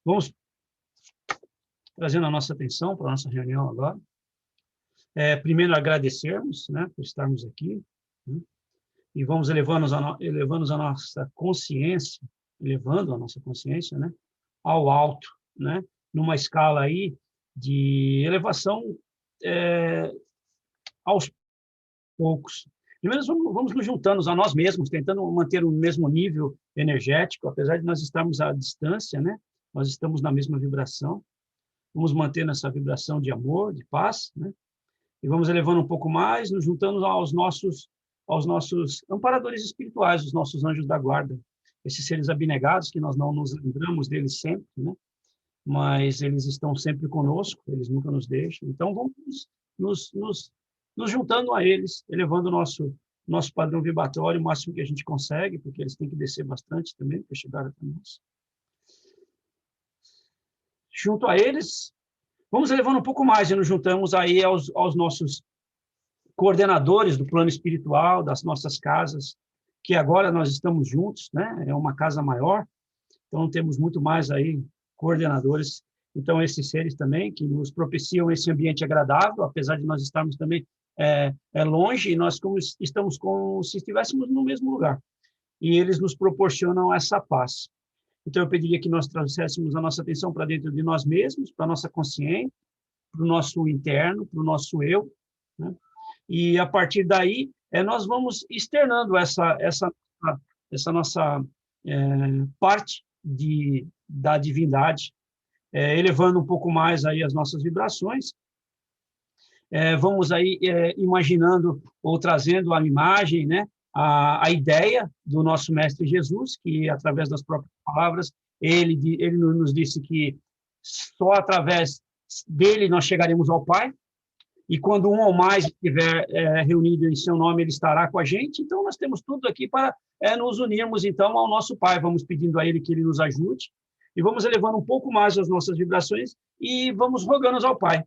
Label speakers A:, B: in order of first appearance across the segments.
A: Vamos trazendo a nossa atenção para a nossa reunião agora. Primeiro, agradecermos, né, por estarmos aqui, né, e vamos elevando a nossa consciência, elevando a nossa consciência, né, ao alto, né, numa escala aí de elevação aos poucos. Primeiro, vamos nos juntando a nós mesmos, tentando manter o mesmo nível energético, apesar de nós estarmos à distância, né, nós estamos na mesma vibração. Vamos mantendo essa vibração de amor, de paz, né? E vamos elevando um pouco mais, nos juntando aos nossos amparadores espirituais, os nossos anjos da guarda, esses seres abnegados que nós não nos lembramos deles sempre, né? Mas eles estão sempre conosco, eles nunca nos deixam. Então, vamos nos juntando a eles, elevando o nosso padrão vibratório o máximo que a gente consegue, porque eles têm que descer bastante também para chegar até nós. Junto a eles, vamos elevando um pouco mais e nos juntamos aí aos nossos coordenadores do plano espiritual, das nossas casas, que agora nós estamos juntos, né? É uma casa maior, então temos muito mais aí coordenadores. Então, esses seres também que nos propiciam esse ambiente agradável, apesar de nós estarmos também longe, e nós estamos como se estivéssemos no mesmo lugar. E eles nos proporcionam essa paz. Então, eu pediria que nós trouxéssemos a nossa atenção para dentro de nós mesmos, para a nossa consciência, para o nosso interno, para o nosso eu, né? E, a partir daí, nós vamos externando essa nossa parte da divindade, elevando um pouco mais aí as nossas vibrações. Vamos aí imaginando ou trazendo a imagem, né? A ideia do nosso Mestre Jesus, que, através das próprias palavras, ele nos disse que só através dele nós chegaremos ao Pai, e quando um ou mais estiver reunido em seu nome, ele estará com a gente. Então, nós temos tudo aqui para nos unirmos, então, ao nosso Pai. Vamos pedindo a ele que ele nos ajude, e vamos elevando um pouco mais as nossas vibrações, e vamos rogando ao Pai,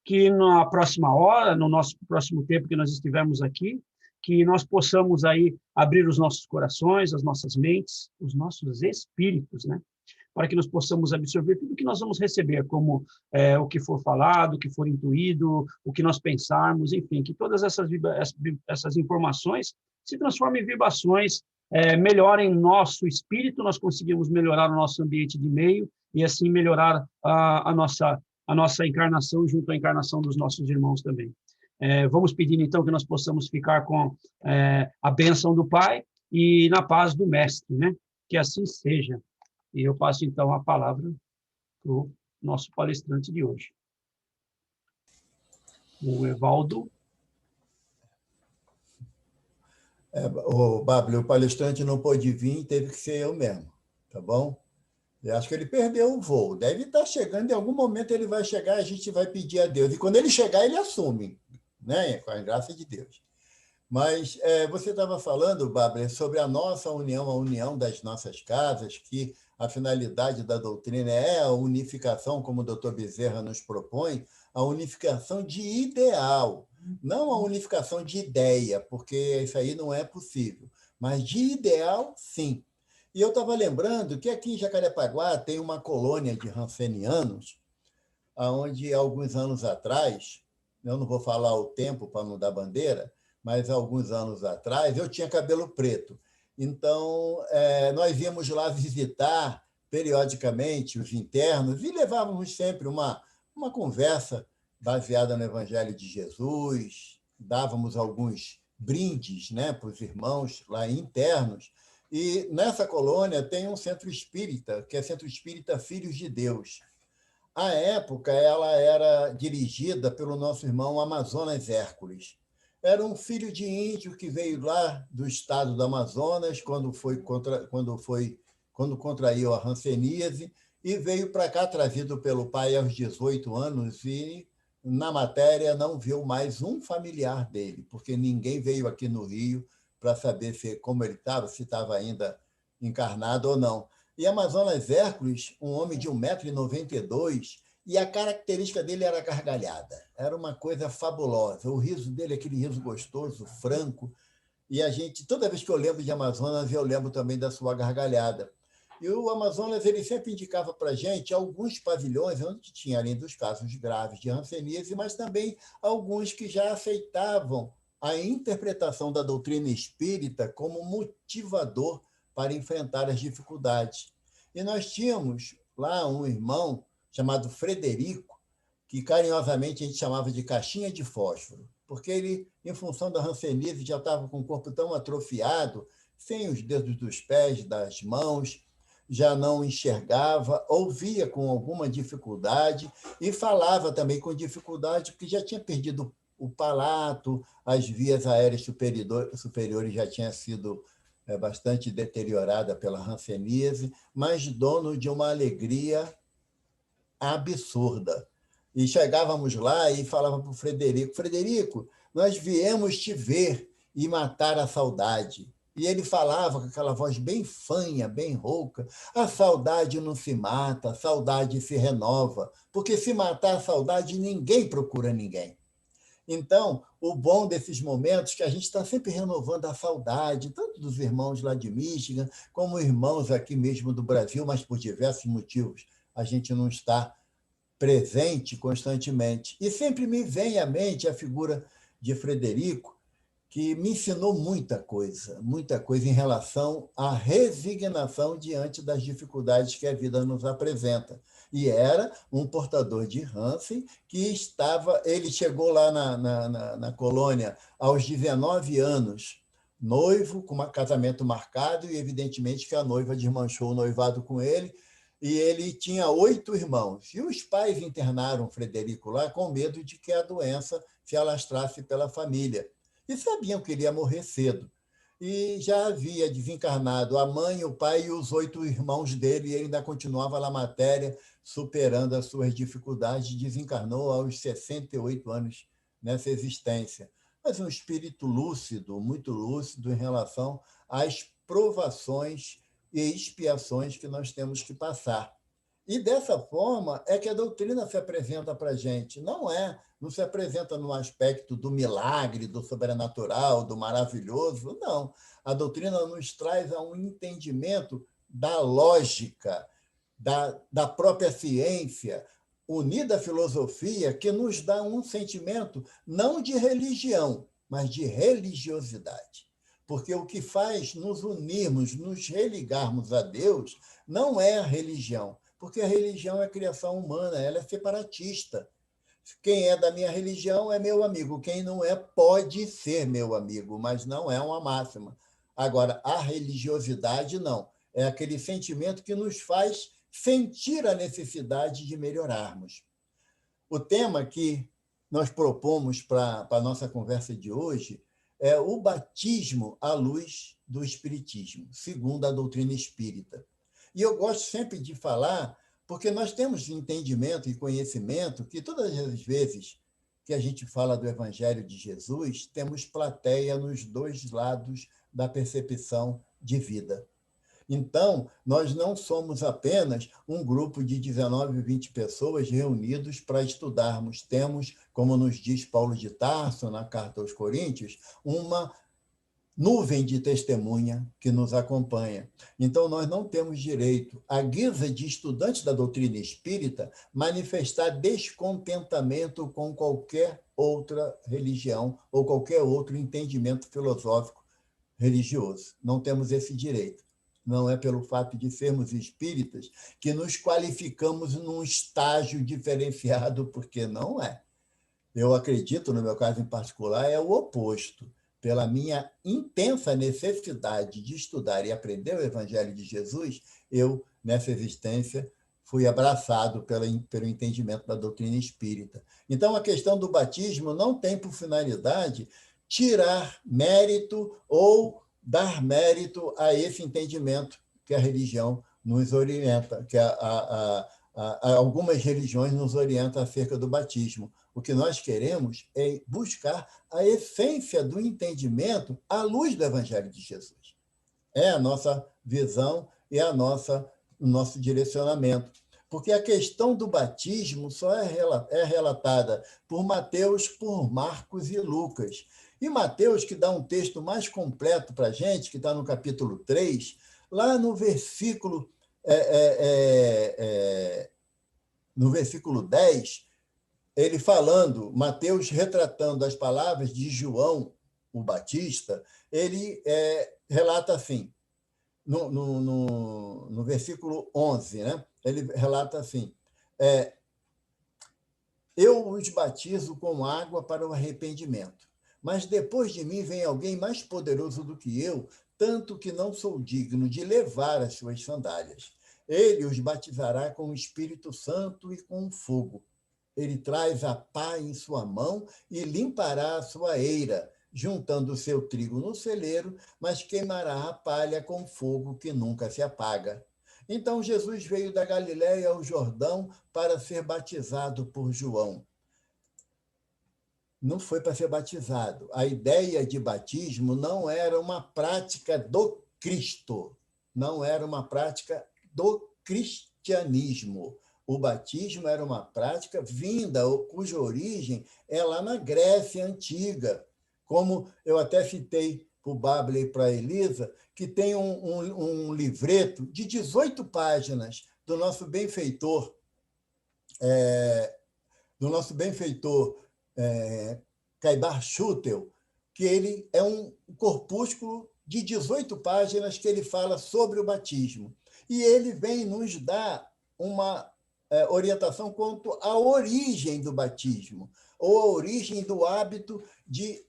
A: que na próxima hora, no nosso próximo tempo que nós estivermos aqui, que nós possamos aí abrir os nossos corações, as nossas mentes, os nossos espíritos, né? Para que nós possamos absorver tudo que nós vamos receber, como o que for falado, o que for intuído, o que nós pensarmos, enfim, que todas essas informações se transformem em vibrações, melhorem nosso espírito, nós conseguimos melhorar o nosso ambiente de meio e assim melhorar a nossa encarnação junto à encarnação dos nossos irmãos também. Vamos pedindo, então, que nós possamos ficar com a bênção do Pai e na paz do Mestre, né? Que assim seja. E eu passo, então, a palavra para o nosso palestrante de hoje, o Evaldo.
B: O Babli, o palestrante não pôde vir, teve que ser eu mesmo, tá bom? Eu acho que ele perdeu o voo, deve estar chegando, em algum momento ele vai chegar, a gente vai pedir a Deus, e quando ele chegar, ele assume, né? Com a graça de Deus. Mas você estava falando, Babli, sobre a nossa união, a união das nossas casas, que a finalidade da doutrina é a unificação, como o doutor Bezerra nos propõe, a unificação de ideal, não a unificação de ideia, porque isso aí não é possível, mas de ideal, sim. E eu estava lembrando que aqui em Jacarepaguá tem uma colônia de rancenianos, onde, alguns anos atrás, eu não vou falar o tempo para não dar bandeira, mas alguns anos atrás eu tinha cabelo preto. Então, nós íamos lá visitar periodicamente os internos e levávamos sempre uma conversa baseada no Evangelho de Jesus, dávamos alguns brindes, né, para os irmãos lá internos. E nessa colônia tem um centro espírita, que é Centro Espírita Filhos de Deus. À época, ela era dirigida pelo nosso irmão Amazonas Hércules. Era um filho de índio que veio lá do estado do Amazonas, quando contraiu a hanseníase, e veio para cá trazido pelo pai aos 18 anos, e na matéria não viu mais um familiar dele, porque ninguém veio aqui no Rio para saber como ele estava, se estava ainda encarnado ou não. E Amazonas Hércules, um homem de 1,92 m, e a característica dele era a gargalhada. Era uma coisa fabulosa. O riso dele, aquele riso gostoso, franco. E a gente, toda vez que eu lembro de Amazonas, eu lembro também da sua gargalhada. E o Amazonas ele sempre indicava para a gente alguns pavilhões onde tinha, além dos casos graves de hanseníase, mas também alguns que já aceitavam a interpretação da doutrina espírita como motivador para enfrentar as dificuldades. E nós tínhamos lá um irmão chamado Frederico, que carinhosamente a gente chamava de caixinha de fósforo, porque ele, em função da hanseníase, já estava com o corpo tão atrofiado, sem os dedos dos pés, das mãos, já não enxergava, ouvia com alguma dificuldade e falava também com dificuldade, porque já tinha perdido o palato, as vias aéreas superiores já tinham sido bastante deteriorada pela hanseníase, mas dono de uma alegria absurda. E chegávamos lá e falava para o Frederico, Frederico, nós viemos te ver e matar a saudade. E ele falava com aquela voz bem fanha, bem rouca, a saudade não se mata, a saudade se renova, porque se matar a saudade, ninguém procura ninguém. Então, o bom desses momentos é que a gente está sempre renovando a saudade, tanto dos irmãos lá de Michigan, como irmãos aqui mesmo do Brasil, mas por diversos motivos a gente não está presente constantemente. E sempre me vem à mente a figura de Frederico, que me ensinou muita coisa em relação à resignação diante das dificuldades que a vida nos apresenta. E era um portador de Hansen que ele chegou lá na colônia aos 19 anos, noivo, com um casamento marcado, e evidentemente que a noiva desmanchou o noivado com ele, e ele tinha 8 irmãos. E os pais internaram Frederico lá com medo de que a doença se alastrasse pela família. E sabiam que ele ia morrer cedo. E já havia desencarnado a mãe, o pai e os 8 irmãos dele, e ele ainda continuava na matéria, superando as suas dificuldades, desencarnou aos 68 anos nessa existência. Mas um espírito lúcido, muito lúcido em relação às provações e expiações que nós temos que passar. E dessa forma é que a doutrina se apresenta para a gente. Não se apresenta no aspecto do milagre, do sobrenatural, do maravilhoso, não. A doutrina nos traz a um entendimento da lógica, da própria ciência, unida à filosofia, que nos dá um sentimento não de religião, mas de religiosidade. Porque o que faz nos unirmos, nos religarmos a Deus, não é a religião, porque a religião é criação humana, ela é separatista. Quem é da minha religião é meu amigo, quem não é pode ser meu amigo, mas não é uma máxima. Agora, a religiosidade não, é aquele sentimento que nos faz sentir a necessidade de melhorarmos. O tema que nós propomos para a nossa conversa de hoje é o batismo à luz do Espiritismo, segundo a doutrina espírita. E eu gosto sempre de falar, porque nós temos entendimento e conhecimento que todas as vezes que a gente fala do Evangelho de Jesus, temos plateia nos 2 lados da percepção de vida. Então, nós não somos apenas um grupo de 19, 20 pessoas reunidos para estudarmos. Temos, como nos diz Paulo de Tarso, na carta aos Coríntios, uma nuvem de testemunha que nos acompanha. Então, nós não temos direito, à guisa de estudantes da doutrina espírita, manifestar descontentamento com qualquer outra religião ou qualquer outro entendimento filosófico religioso. Não temos esse direito. Não é pelo fato de sermos espíritas que nos qualificamos num estágio diferenciado, porque não é. Eu acredito, no meu caso em particular, é o oposto. Pela minha intensa necessidade de estudar e aprender o Evangelho de Jesus, eu, nessa existência, fui abraçado pelo entendimento da doutrina espírita. Então, a questão do batismo não tem por finalidade tirar mérito ou dar mérito a esse entendimento que a religião nos orienta, que algumas religiões nos orientam acerca do batismo. O que nós queremos é buscar a essência do entendimento à luz do Evangelho de Jesus. É a nossa visão e o nosso direcionamento. Porque a questão do batismo só é relatada por Mateus, por Marcos e Lucas. E Mateus, que dá um texto mais completo para a gente, que está no capítulo 3, lá no versículo no versículo 10, ele falando, Mateus retratando as palavras de João, o Batista, ele relata assim, no versículo 11, né? Ele relata assim, eu os batizo com água para o arrependimento, mas depois de mim vem alguém mais poderoso do que eu, tanto que não sou digno de levar as suas sandálias. Ele os batizará com o Espírito Santo e com fogo. Ele traz a pá em sua mão e limpará a sua eira, juntando o seu trigo no celeiro, mas queimará a palha com fogo que nunca se apaga. Então Jesus veio da Galiléia ao Jordão para ser batizado por João. Não foi para ser batizado. A ideia de batismo não era uma prática do Cristo, não era uma prática do cristianismo. O batismo era uma prática vinda, cuja origem é lá na Grécia Antiga. Como eu até citei para o Babel e para a Elisa, que tem um livreto de 18 páginas do nosso benfeitor, Caibar Schutel, que ele é um corpúsculo de 18 páginas que ele fala sobre o batismo. E ele vem nos dar uma orientação quanto à origem do batismo, ou à origem do hábito de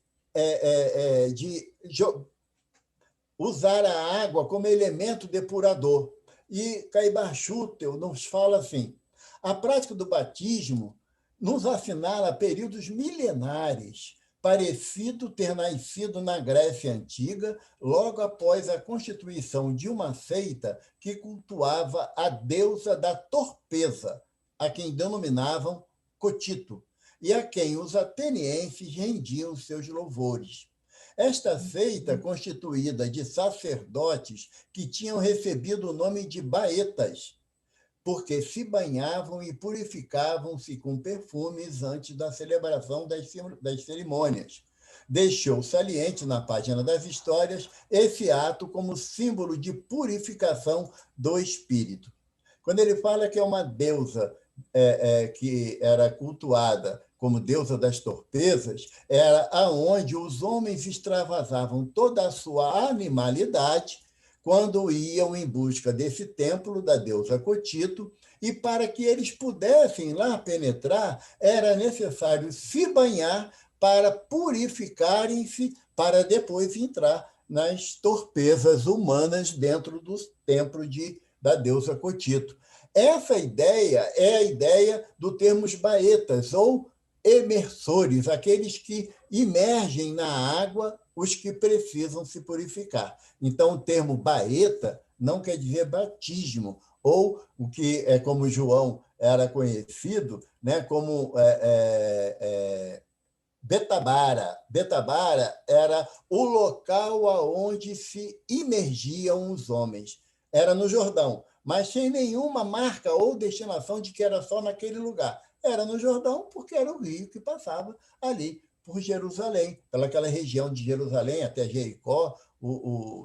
B: usar a água como elemento depurador. E Caibar Schutel nos fala assim, a prática do batismo nos assinala períodos milenares, parecido ter nascido na Grécia Antiga, logo após a constituição de uma seita que cultuava a deusa da torpeza, a quem denominavam Cotito, e a quem os atenienses rendiam seus louvores. Esta seita, constituída de sacerdotes que tinham recebido o nome de baetas, porque se banhavam e purificavam-se com perfumes antes da celebração das cerimônias. Deixou saliente na página das histórias esse ato como símbolo de purificação do espírito. Quando ele fala que é uma deusa que era cultuada como deusa das torpezas, era aonde os homens extravasavam toda a sua animalidade quando iam em busca desse templo da deusa Cotito, e para que eles pudessem lá penetrar, era necessário se banhar para purificarem-se, para depois entrar nas torpezas humanas dentro do templo da deusa Cotito. Essa ideia é a ideia do termo baetas, ou emersores, aqueles que imergem na água os que precisam se purificar. Então, o termo baeta não quer dizer batismo, ou o que é como João era conhecido, né, como Betabara. Betabara era o local aonde se imergiam os homens. Era no Jordão, mas sem nenhuma marca ou destinação de que era só naquele lugar. Era no Jordão porque era o rio que passava ali por Jerusalém, pelaquela região de Jerusalém até Jericó,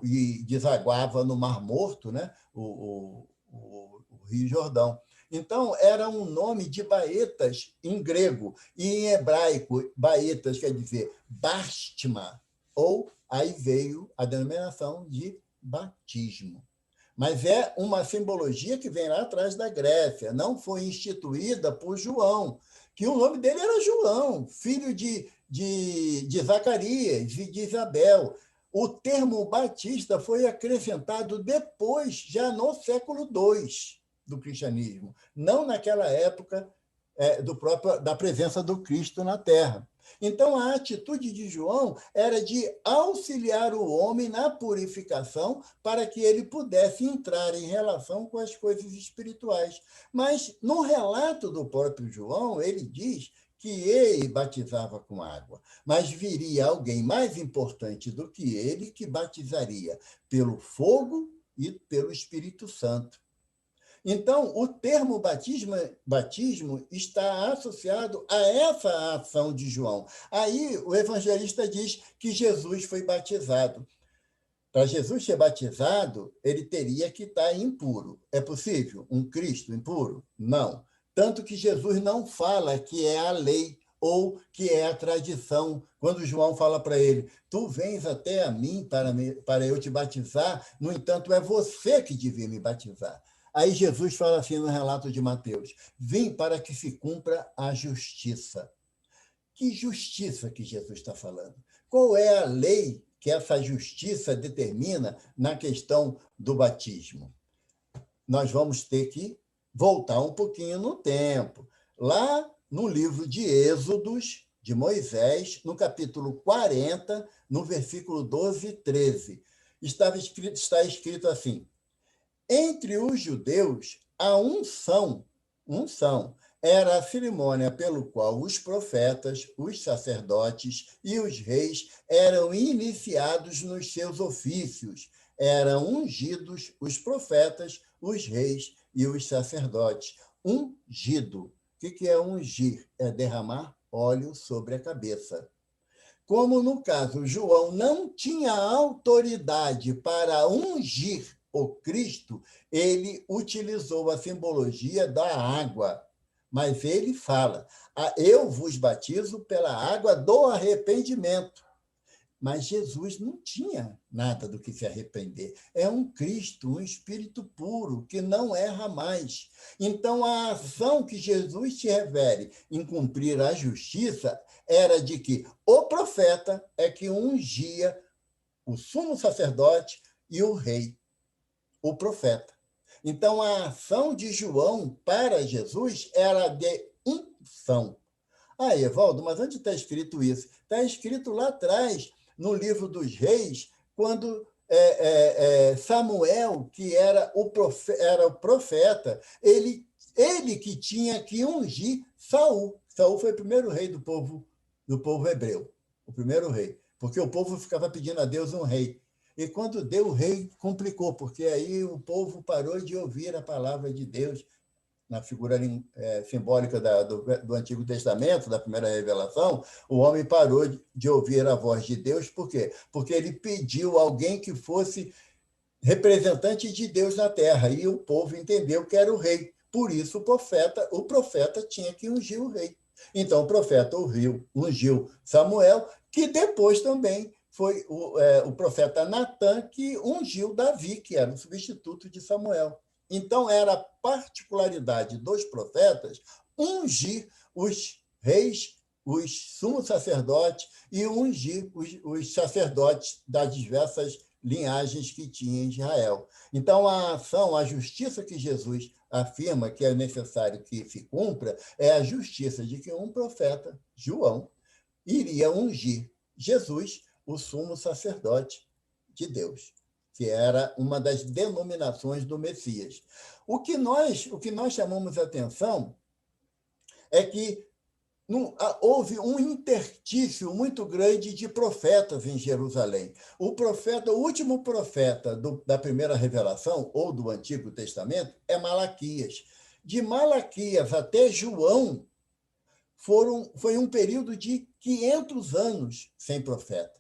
B: e desaguava no Mar Morto, né? o Rio Jordão. Então, era um nome de baetas em grego, e em hebraico, baetas quer dizer bastma, ou aí veio a denominação de batismo. Mas é uma simbologia que vem lá atrás da Grécia, não foi instituída por João, que o nome dele era João, filho de Zacarias e de Isabel. O termo batista foi acrescentado depois, já no século II do cristianismo, não naquela época da presença do Cristo na Terra. Então, a atitude de João era de auxiliar o homem na purificação para que ele pudesse entrar em relação com as coisas espirituais. Mas, no relato do próprio João, ele diz que ele batizava com água, mas viria alguém mais importante do que ele, que batizaria pelo fogo e pelo Espírito Santo. Então, o termo batismo está associado a essa ação de João. Aí o evangelista diz que Jesus foi batizado. Para Jesus ser batizado, ele teria que estar impuro. É possível um Cristo impuro? Não. Tanto que Jesus não fala que é a lei ou que é a tradição. Quando João fala para ele, tu vens até a mim para eu te batizar, no entanto, é você que devia me batizar. Aí Jesus fala assim no relato de Mateus, vim para que se cumpra a justiça. Que justiça que Jesus está falando? Qual é a lei que essa justiça determina na questão do batismo? Nós vamos ter que voltar um pouquinho no tempo. Lá no livro de Êxodos, de Moisés, no capítulo 40, no versículo 12 e 13, está escrito assim, entre os judeus, a unção era a cerimônia pelo qual os profetas, os sacerdotes e os reis eram iniciados nos seus ofícios. Eram ungidos os profetas, os reis e os sacerdotes. Ungido. O que é ungir? É derramar óleo sobre a cabeça. Como no caso João não tinha autoridade para ungir o Cristo, ele utilizou a simbologia da água. Mas ele fala, eu vos batizo pela água do arrependimento. Mas Jesus não tinha nada do que se arrepender. É um Cristo, um espírito puro, que não erra mais. Então, a ação que Jesus se revele em cumprir a justiça era de que o profeta é que ungia o sumo sacerdote e o rei, o profeta. Então, a ação de João para Jesus era de unção. Evaldo, mas onde está escrito isso? Está escrito lá atrás, no livro dos reis, quando Samuel, que era o profeta, ele que tinha que ungir Saul. Saul foi o primeiro rei do povo hebreu, o primeiro rei, porque o povo ficava pedindo a Deus um rei. E quando deu o rei, complicou, porque aí o povo parou de ouvir a palavra de Deus, na figura simbólica do Antigo Testamento, da primeira revelação, o homem parou de ouvir a voz de Deus. Por quê? Porque ele pediu alguém que fosse representante de Deus na terra, e o povo entendeu que era o rei. Por isso, o profeta tinha que ungir o rei. Então, o profeta ungiu Samuel, que depois também foi o profeta Natã que ungiu Davi, que era o substituto de Samuel. Então, era a particularidade dos profetas ungir os reis, os sumos sacerdotes e ungir os sacerdotes das diversas linhagens que tinha em Israel. Então, a ação, a justiça que Jesus afirma que é necessário que se cumpra é a justiça de que um profeta, João, iria ungir Jesus, o sumo sacerdote de Deus, que era uma das denominações do Messias. O que nós chamamos a atenção é que houve um interstício muito grande de profetas em Jerusalém. O último profeta da primeira revelação, ou do Antigo Testamento, é Malaquias. De Malaquias até João, foi um período de 500 anos sem profeta.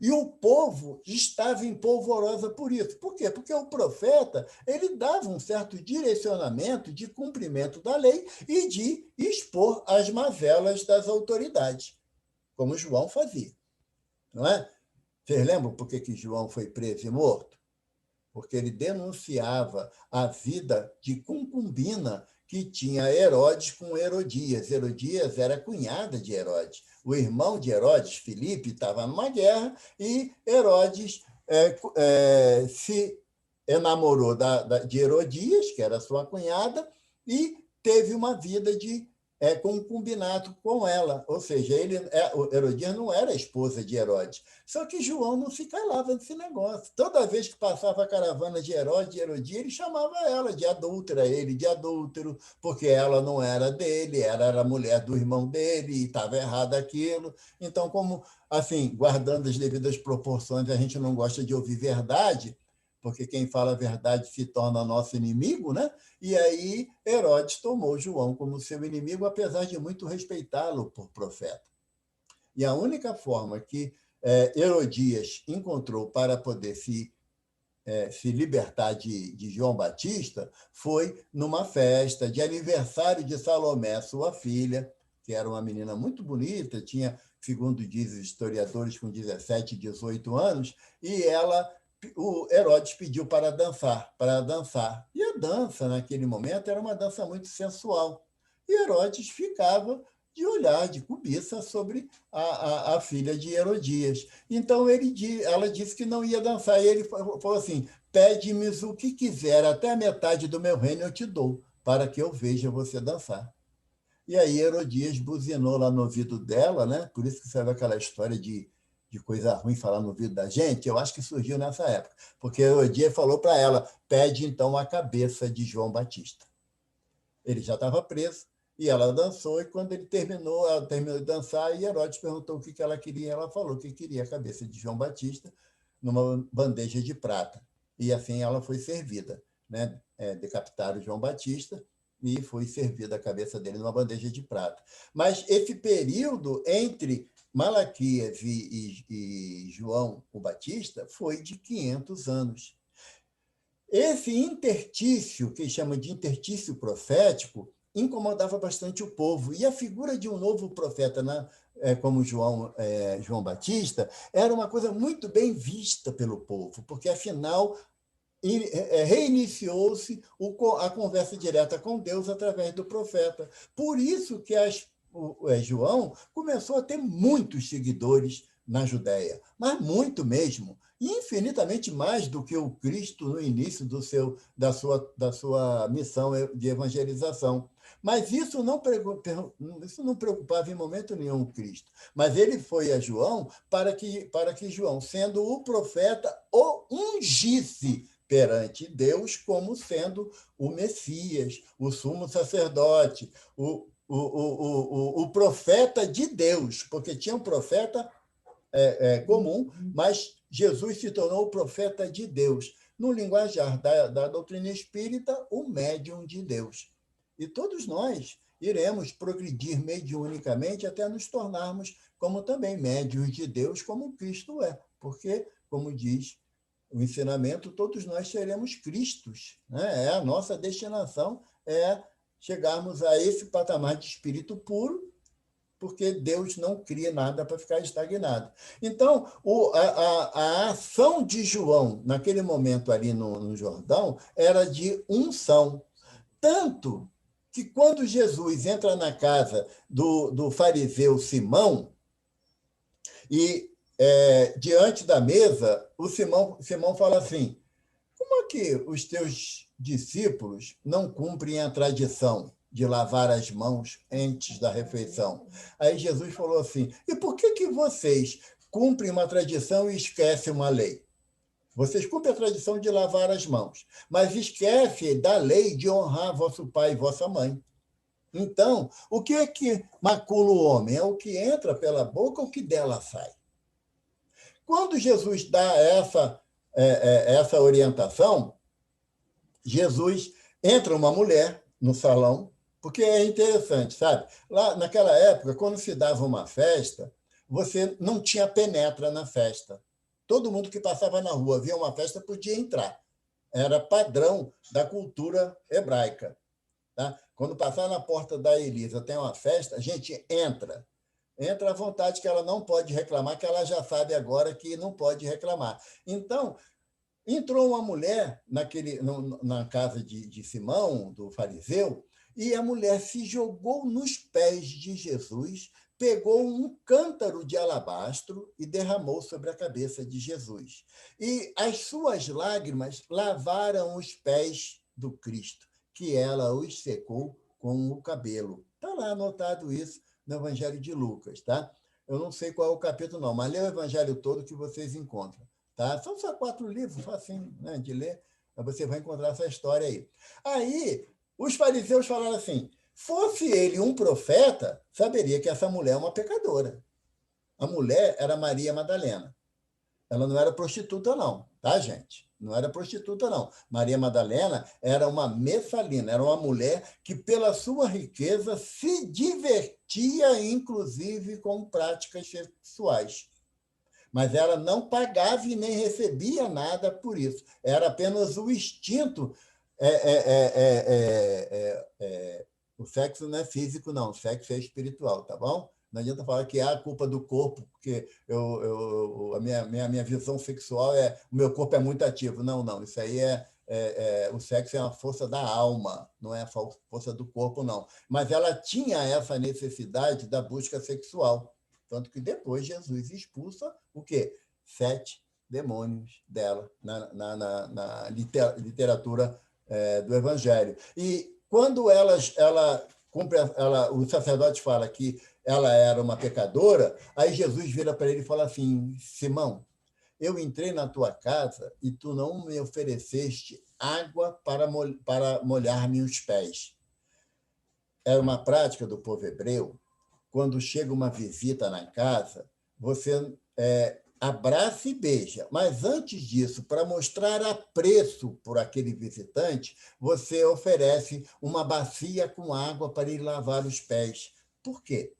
B: E o povo estava em polvorosa por isso. Por quê? Porque o profeta ele dava um certo direcionamento de cumprimento da lei e de expor as mazelas das autoridades, como João fazia. Não é? Vocês lembram por que João foi preso e morto? Porque ele denunciava a vida de concubina que tinha Herodes com Herodias. Herodias era cunhada de Herodes. O irmão de Herodes, Filipe, estava numa guerra e Herodes se enamorou de Herodias, que era sua cunhada, e teve uma vida de concubinato com ela. Ou seja, Herodias não era a esposa de Herodes. Só que João não se calava desse negócio. Toda vez que passava a caravana de Herodes e Herodias, ele chamava ela de adúltera, ele de adúltero, porque ela não era dele, ela era a mulher do irmão dele, e estava errado aquilo. Então, como, assim, guardando as devidas proporções, a gente não gosta de ouvir verdade, porque quem fala a verdade se torna nosso inimigo, né? E aí Herodes tomou João como seu inimigo, apesar de muito respeitá-lo por profeta. E a única forma que Herodias encontrou para poder se libertar de João Batista foi numa festa de aniversário de Salomé, sua filha, que era uma menina muito bonita, tinha, segundo dizem os historiadores, com 17, 18 anos, e o Herodes pediu para dançar. E a dança, naquele momento, era uma dança muito sensual. E Herodes ficava de olhar, de cobiça, sobre a filha de Herodias. Então, ela disse que não ia dançar. E ele falou assim, pede-me o que quiser, até a metade do meu reino eu te dou, para que eu veja você dançar. E aí Herodias buzinou lá no ouvido dela, né? Por isso que saiu aquela história de coisa ruim falar no ouvido da gente, eu acho que surgiu nessa época, porque Herodias falou para ela, pede então a cabeça de João Batista. Ele já estava preso, e ela dançou, e quando ela terminou de dançar, e Herodes perguntou o que ela queria, e ela falou que queria a cabeça de João Batista numa bandeja de prata. E assim ela foi servida, né? Decapitaram João Batista e foi servida a cabeça dele numa bandeja de prata. Mas esse período entre Malaquias e João o Batista foi de 500 anos. Esse intertício, que chama de intertício profético, incomodava bastante o povo. E a figura de um novo profeta, como João Batista, era uma coisa muito bem vista pelo povo, porque, afinal, reiniciou-se a conversa direta com Deus através do profeta. Por isso que João começou a ter muitos seguidores na Judéia, mas muito mesmo, infinitamente mais do que o Cristo no início da sua missão de evangelização. Mas isso não preocupava em momento nenhum o Cristo. Mas ele foi a João para que João, sendo o profeta, o ungisse perante Deus como sendo o Messias, o sumo sacerdote, o profeta de Deus, porque tinha um profeta comum, mas Jesus se tornou o profeta de Deus. No linguajar da doutrina espírita, o médium de Deus. E todos nós iremos progredir mediunicamente até nos tornarmos como também médiuns de Deus, como Cristo é. Porque, como diz o ensinamento, todos nós seremos Cristos, né? A nossa destinação é chegarmos a esse patamar de espírito puro, porque Deus não cria nada para ficar estagnado. Então, a ação de João, naquele momento ali no Jordão, era de unção. Tanto que, quando Jesus entra na casa do fariseu Simão, e diante da mesa, o Simão fala assim, como é que os teus discípulos não cumprem a tradição de lavar as mãos antes da refeição? Aí Jesus falou assim, e por que vocês cumprem uma tradição e esquecem uma lei? Vocês cumprem a tradição de lavar as mãos, mas esquecem da lei de honrar vosso pai e vossa mãe. Então, o que é que macula o homem? É o que entra pela boca ou o que dela sai. Quando Jesus dá essa orientação, Jesus entra uma mulher no salão, porque é interessante, sabe? Lá naquela época, quando se dava uma festa, você não tinha penetra na festa. Todo mundo que passava na rua, via uma festa, podia entrar. Era padrão da cultura hebraica. Tá? Quando passar na porta da Elisa, tem uma festa, a gente entra. Entra à vontade, que ela não pode reclamar, que ela já sabe agora que não pode reclamar. Então, entrou uma mulher na casa de Simão, do fariseu, e a mulher se jogou nos pés de Jesus, pegou um cântaro de alabastro e derramou sobre a cabeça de Jesus. E as suas lágrimas lavaram os pés do Cristo, que ela os secou com o cabelo. Está lá anotado isso no Evangelho de Lucas, tá? Eu não sei qual é o capítulo, não, mas lê o Evangelho todo que vocês encontram. Tá? São só 4 livros, facinho, né, de ler, mas você vai encontrar essa história aí. Aí, os fariseus falaram assim, fosse ele um profeta, saberia que essa mulher é uma pecadora. A mulher era Maria Madalena. Ela não era prostituta, não, tá, gente? Não era prostituta, não. Maria Madalena era uma messalina, era uma mulher que, pela sua riqueza, se divertia, inclusive, com práticas sexuais. mas ela não pagava e nem recebia nada por isso. Era apenas o instinto. O sexo não é físico, não. O sexo é espiritual, tá bom? Não adianta falar que a culpa do corpo, porque a minha visão sexual o meu corpo é muito ativo. Não, não. Isso aí o sexo é uma força da alma, não é a força do corpo, não. Mas ela tinha essa necessidade da busca sexual. Tanto que depois Jesus expulsa o quê? 7 demônios dela na literatura do Evangelho. E quando o sacerdote fala que ela era uma pecadora, aí Jesus vira para ele e fala assim: Simão, eu entrei na tua casa e tu não me ofereceste água para molhar-me os pés. Era uma prática do povo hebreu. Quando chega uma visita na casa, você abraça e beija. Mas antes disso, para mostrar apreço por aquele visitante, você oferece uma bacia com água para ele lavar os pés. Por quê?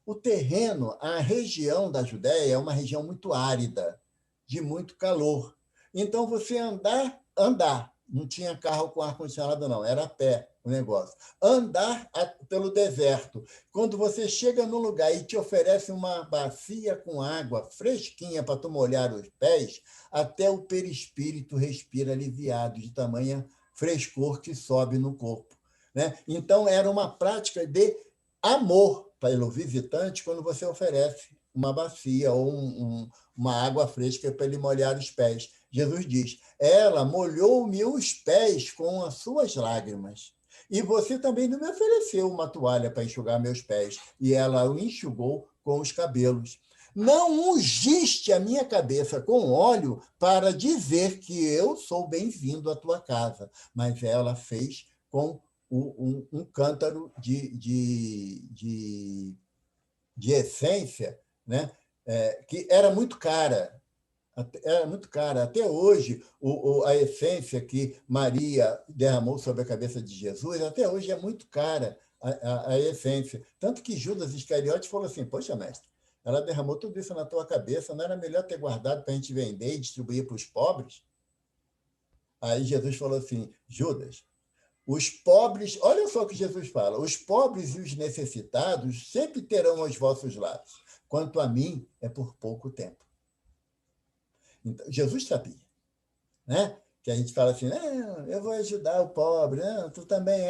B: O terreno, a região da Judéia é uma região muito árida, de muito calor. Então, você andar, não tinha carro com ar-condicionado, não, era a pé o negócio. Andar pelo deserto. Quando você chega num lugar e te oferece uma bacia com água fresquinha para tu molhar os pés, até o perispírito respira aliviado, de tamanha frescor que sobe no corpo. Né? Então, era uma prática de amor pelo visitante quando você oferece uma bacia ou uma água fresca para ele molhar os pés. Jesus diz: ela molhou-me os pés com as suas lágrimas. E você também não me ofereceu uma toalha para enxugar meus pés. E ela o enxugou com os cabelos. Não ungiste a minha cabeça com óleo para dizer que eu sou bem-vindo à tua casa. Mas ela fez com um cântaro de essência, né? Que era muito cara. Era muito cara. Até hoje, a essência que Maria derramou sobre a cabeça de Jesus, até hoje é muito cara a essência. Tanto que Judas Iscariote falou assim: poxa, mestre, ela derramou tudo isso na tua cabeça, não era melhor ter guardado para a gente vender e distribuir para os pobres? Aí Jesus falou assim: Judas, os pobres, olha só o que Jesus fala: os pobres e os necessitados sempre terão aos vossos lados. Quanto a mim, é por pouco tempo. Então, Jesus sabia, né? Que a gente fala assim: eu vou ajudar o pobre, tu também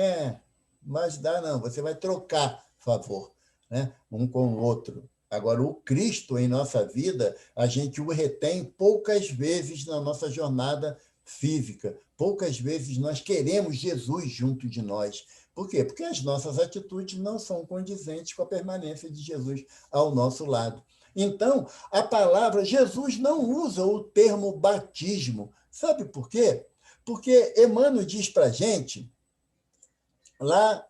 B: não vai ajudar, não, você vai trocar favor, né? Um com o outro. Agora, o Cristo em nossa vida, a gente o retém poucas vezes na nossa jornada física. Poucas vezes nós queremos Jesus junto de nós. Por quê? Porque as nossas atitudes não são condizentes com a permanência de Jesus ao nosso lado. Então, a palavra, Jesus não usa o termo batismo. Sabe por quê? Porque Emmanuel diz para a gente, lá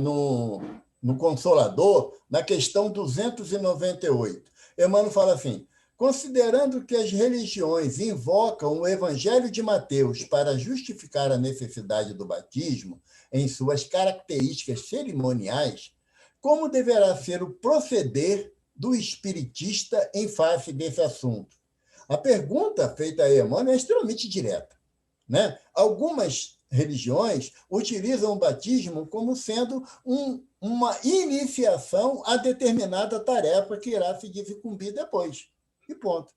B: no Consolador, na questão 298, Emmanuel fala assim: considerando que as religiões invocam o Evangelho de Mateus para justificar a necessidade do batismo em suas características cerimoniais, como deverá ser o proceder do espiritista em face desse assunto? A pergunta feita a Emmanuel é extremamente direta, né? Algumas religiões utilizam o batismo como sendo uma iniciação a determinada tarefa que irá se desincumbir depois. E ponto.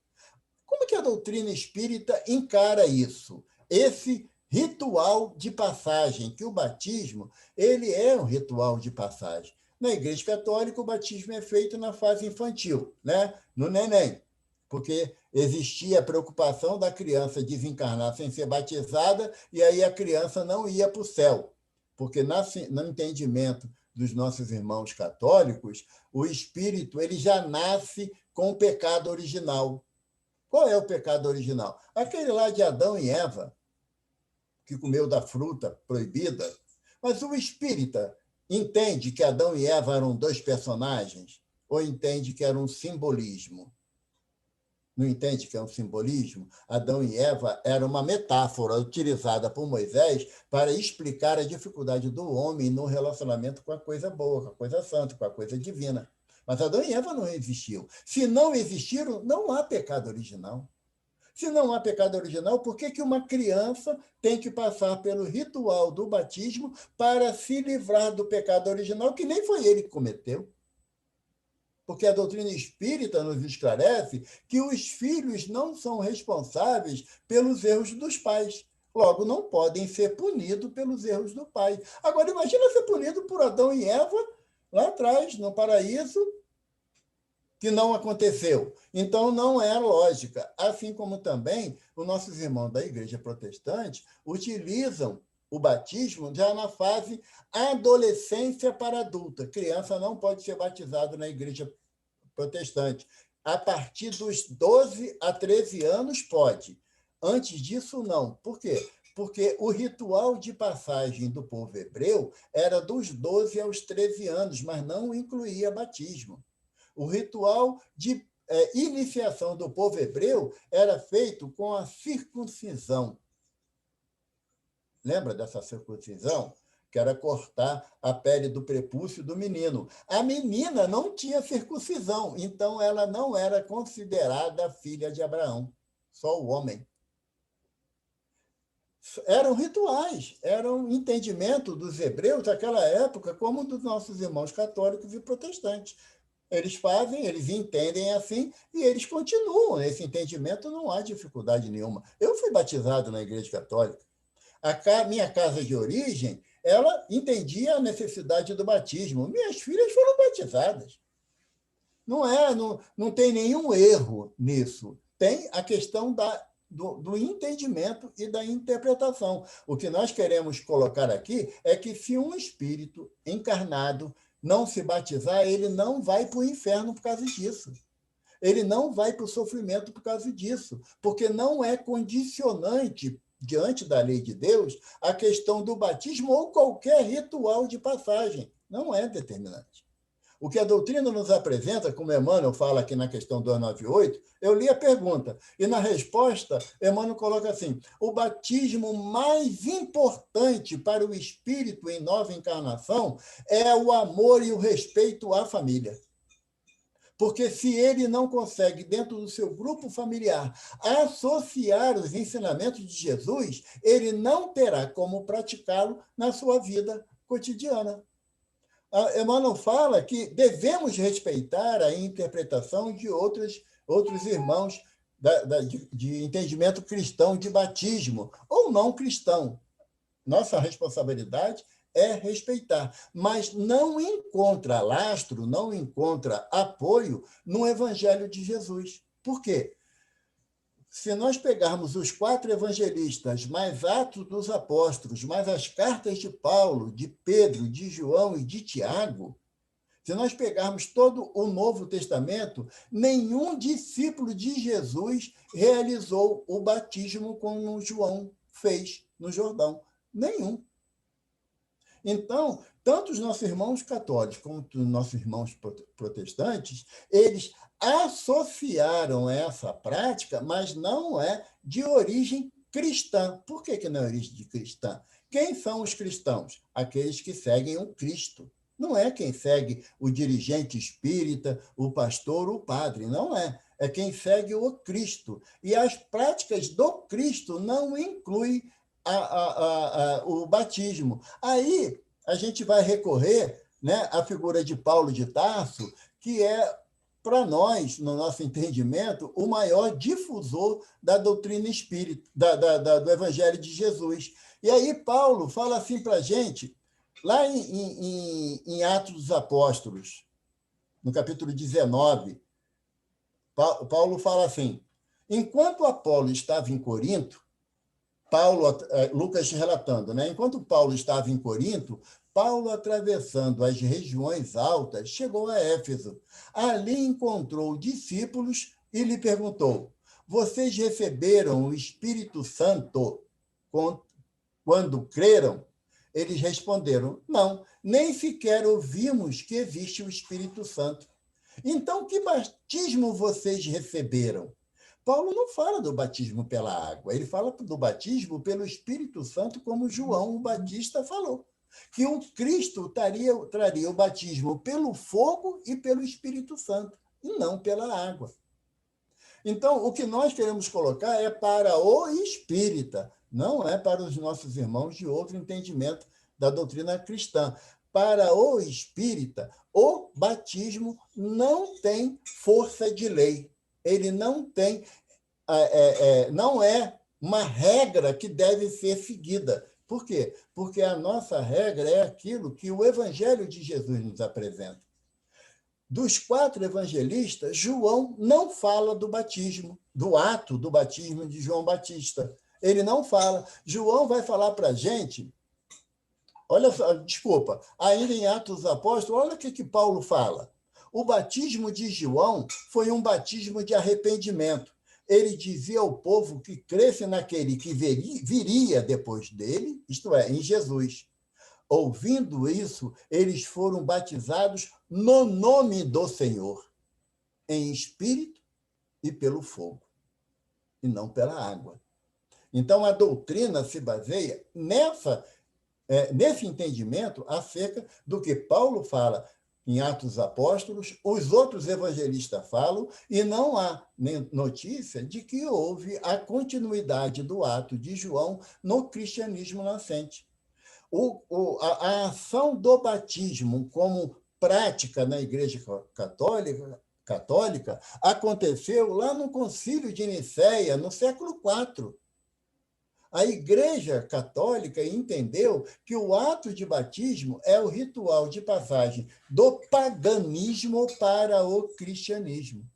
B: Como que a doutrina espírita encara isso? Esse ritual de passagem, que o batismo ele é um ritual de passagem. Na Igreja Católica, o batismo é feito na fase infantil, né? No neném, porque existia a preocupação da criança desencarnar sem ser batizada, e aí a criança não ia para o céu, porque no entendimento dos nossos irmãos católicos, o espírito ele já nasce com o pecado original. Qual é o pecado original? Aquele lá de Adão e Eva, que comeu da fruta proibida. Mas o espírita entende que Adão e Eva eram dois personagens? Ou entende que era um simbolismo? Não entende que é um simbolismo? Adão e Eva era uma metáfora utilizada por Moisés para explicar a dificuldade do homem no relacionamento com a coisa boa, com a coisa santa, com a coisa divina. Mas Adão e Eva não existiam. Se não existiram, não há pecado original. Se não há pecado original, por que que uma criança tem que passar pelo ritual do batismo para se livrar do pecado original, que nem foi ele que cometeu? Porque a doutrina espírita nos esclarece que os filhos não são responsáveis pelos erros dos pais. Logo, não podem ser punidos pelos erros do pai. Agora, imagina ser punido por Adão e Eva lá atrás, no paraíso, que não aconteceu. Então, não é lógica. Assim como também os nossos irmãos da Igreja Protestante utilizam o batismo já na fase adolescência para adulta. Criança não pode ser batizada na Igreja Protestante. A partir dos 12 a 13 anos, pode. Antes disso, não. Por quê? Porque o ritual de passagem do povo hebreu era dos 12 aos 13 anos, mas não incluía batismo. O ritual de iniciação do povo hebreu era feito com a circuncisão. Lembra dessa circuncisão? Que era cortar a pele do prepúcio do menino. A menina não tinha circuncisão, então ela não era considerada filha de Abraão, só o homem. Eram rituais, eram entendimento dos hebreus daquela época, como dos nossos irmãos católicos e protestantes. Eles fazem, eles entendem assim, e eles continuam nesse entendimento, não há dificuldade nenhuma. Eu fui batizado na Igreja Católica. Minha casa de origem, ela entendia a necessidade do batismo. Minhas filhas foram batizadas. Não tem nenhum erro nisso. Tem a questão do entendimento e da interpretação. O que nós queremos colocar aqui é que se um espírito encarnado não se batizar, ele não vai para o inferno por causa disso. Ele não vai para o sofrimento por causa disso, porque não é condicionante, diante da lei de Deus, a questão do batismo ou qualquer ritual de passagem. Não é determinante. O que a doutrina nos apresenta, como Emmanuel fala aqui na questão 298, eu li a pergunta, e na resposta, Emmanuel coloca assim: o batismo mais importante para o espírito em nova encarnação é o amor e o respeito à família. Porque se ele não consegue, dentro do seu grupo familiar, associar os ensinamentos de Jesus, ele não terá como praticá-lo na sua vida cotidiana. Emmanuel fala que devemos respeitar a interpretação de outros irmãos de entendimento cristão de batismo, ou não cristão. Nossa responsabilidade é respeitar, mas não encontra lastro, não encontra apoio no Evangelho de Jesus. Por quê? Se nós pegarmos os 4 evangelistas, mais Atos dos Apóstolos, mais as cartas de Paulo, de Pedro, de João e de Tiago, se nós pegarmos todo o Novo Testamento, nenhum discípulo de Jesus realizou o batismo como João fez no Jordão. Nenhum. Então, tanto os nossos irmãos católicos quanto os nossos irmãos protestantes, eles associaram essa prática, mas não é de origem cristã. Por que não é origem de cristã? Quem são os cristãos? Aqueles que seguem o Cristo. Não é quem segue o dirigente espírita, o pastor, o padre. Não é. É quem segue o Cristo. E as práticas do Cristo não incluem o batismo. Aí a gente vai recorrer, né, à figura de Paulo de Tarso, que é, para nós, no nosso entendimento, o maior difusor da doutrina espírita, do Evangelho de Jesus. E aí Paulo fala assim para a gente, lá em Atos dos Apóstolos, no capítulo 19, Paulo fala assim: enquanto Apolo estava em Corinto, Lucas relatando, né? Enquanto Paulo estava em Corinto, Paulo, atravessando as regiões altas, chegou a Éfeso. Ali encontrou discípulos e lhe perguntou: vocês receberam o Espírito Santo quando creram? Eles responderam: não, nem sequer ouvimos que existe o Espírito Santo. Então, que batismo vocês receberam? Paulo não fala do batismo pela água, ele fala do batismo pelo Espírito Santo, como João o Batista falou. que o Cristo traria o batismo pelo fogo e pelo Espírito Santo, e não pela água. Então, o que nós queremos colocar é para o espírita, não é para os nossos irmãos de outro entendimento da doutrina cristã. Para o espírita, o batismo não tem força de lei. Ele não tem, não é uma regra que deve ser seguida. Por quê? Porque a nossa regra é aquilo que o Evangelho de Jesus nos apresenta. Dos 4 evangelistas, João não fala do batismo, do ato do batismo de João Batista. Ele não fala. João vai falar para a gente, olha só, desculpa, ainda em Atos dos Apóstolos, olha o que Paulo fala. O batismo de João foi um batismo de arrependimento. Ele dizia ao povo que cresce naquele que viria depois dele, isto é, em Jesus. Ouvindo isso, eles foram batizados no nome do Senhor, em espírito e pelo fogo, e não pela água. Então, a doutrina se baseia nesse entendimento acerca do que Paulo fala em Atos dos Apóstolos, os outros evangelistas falam, e não há notícia de que houve a continuidade do ato de João no cristianismo nascente. A ação do batismo como prática na Igreja Católica aconteceu lá no Concílio de Nicéia, no século IV. A Igreja Católica entendeu que o ato de batismo é o ritual de passagem do paganismo para o cristianismo.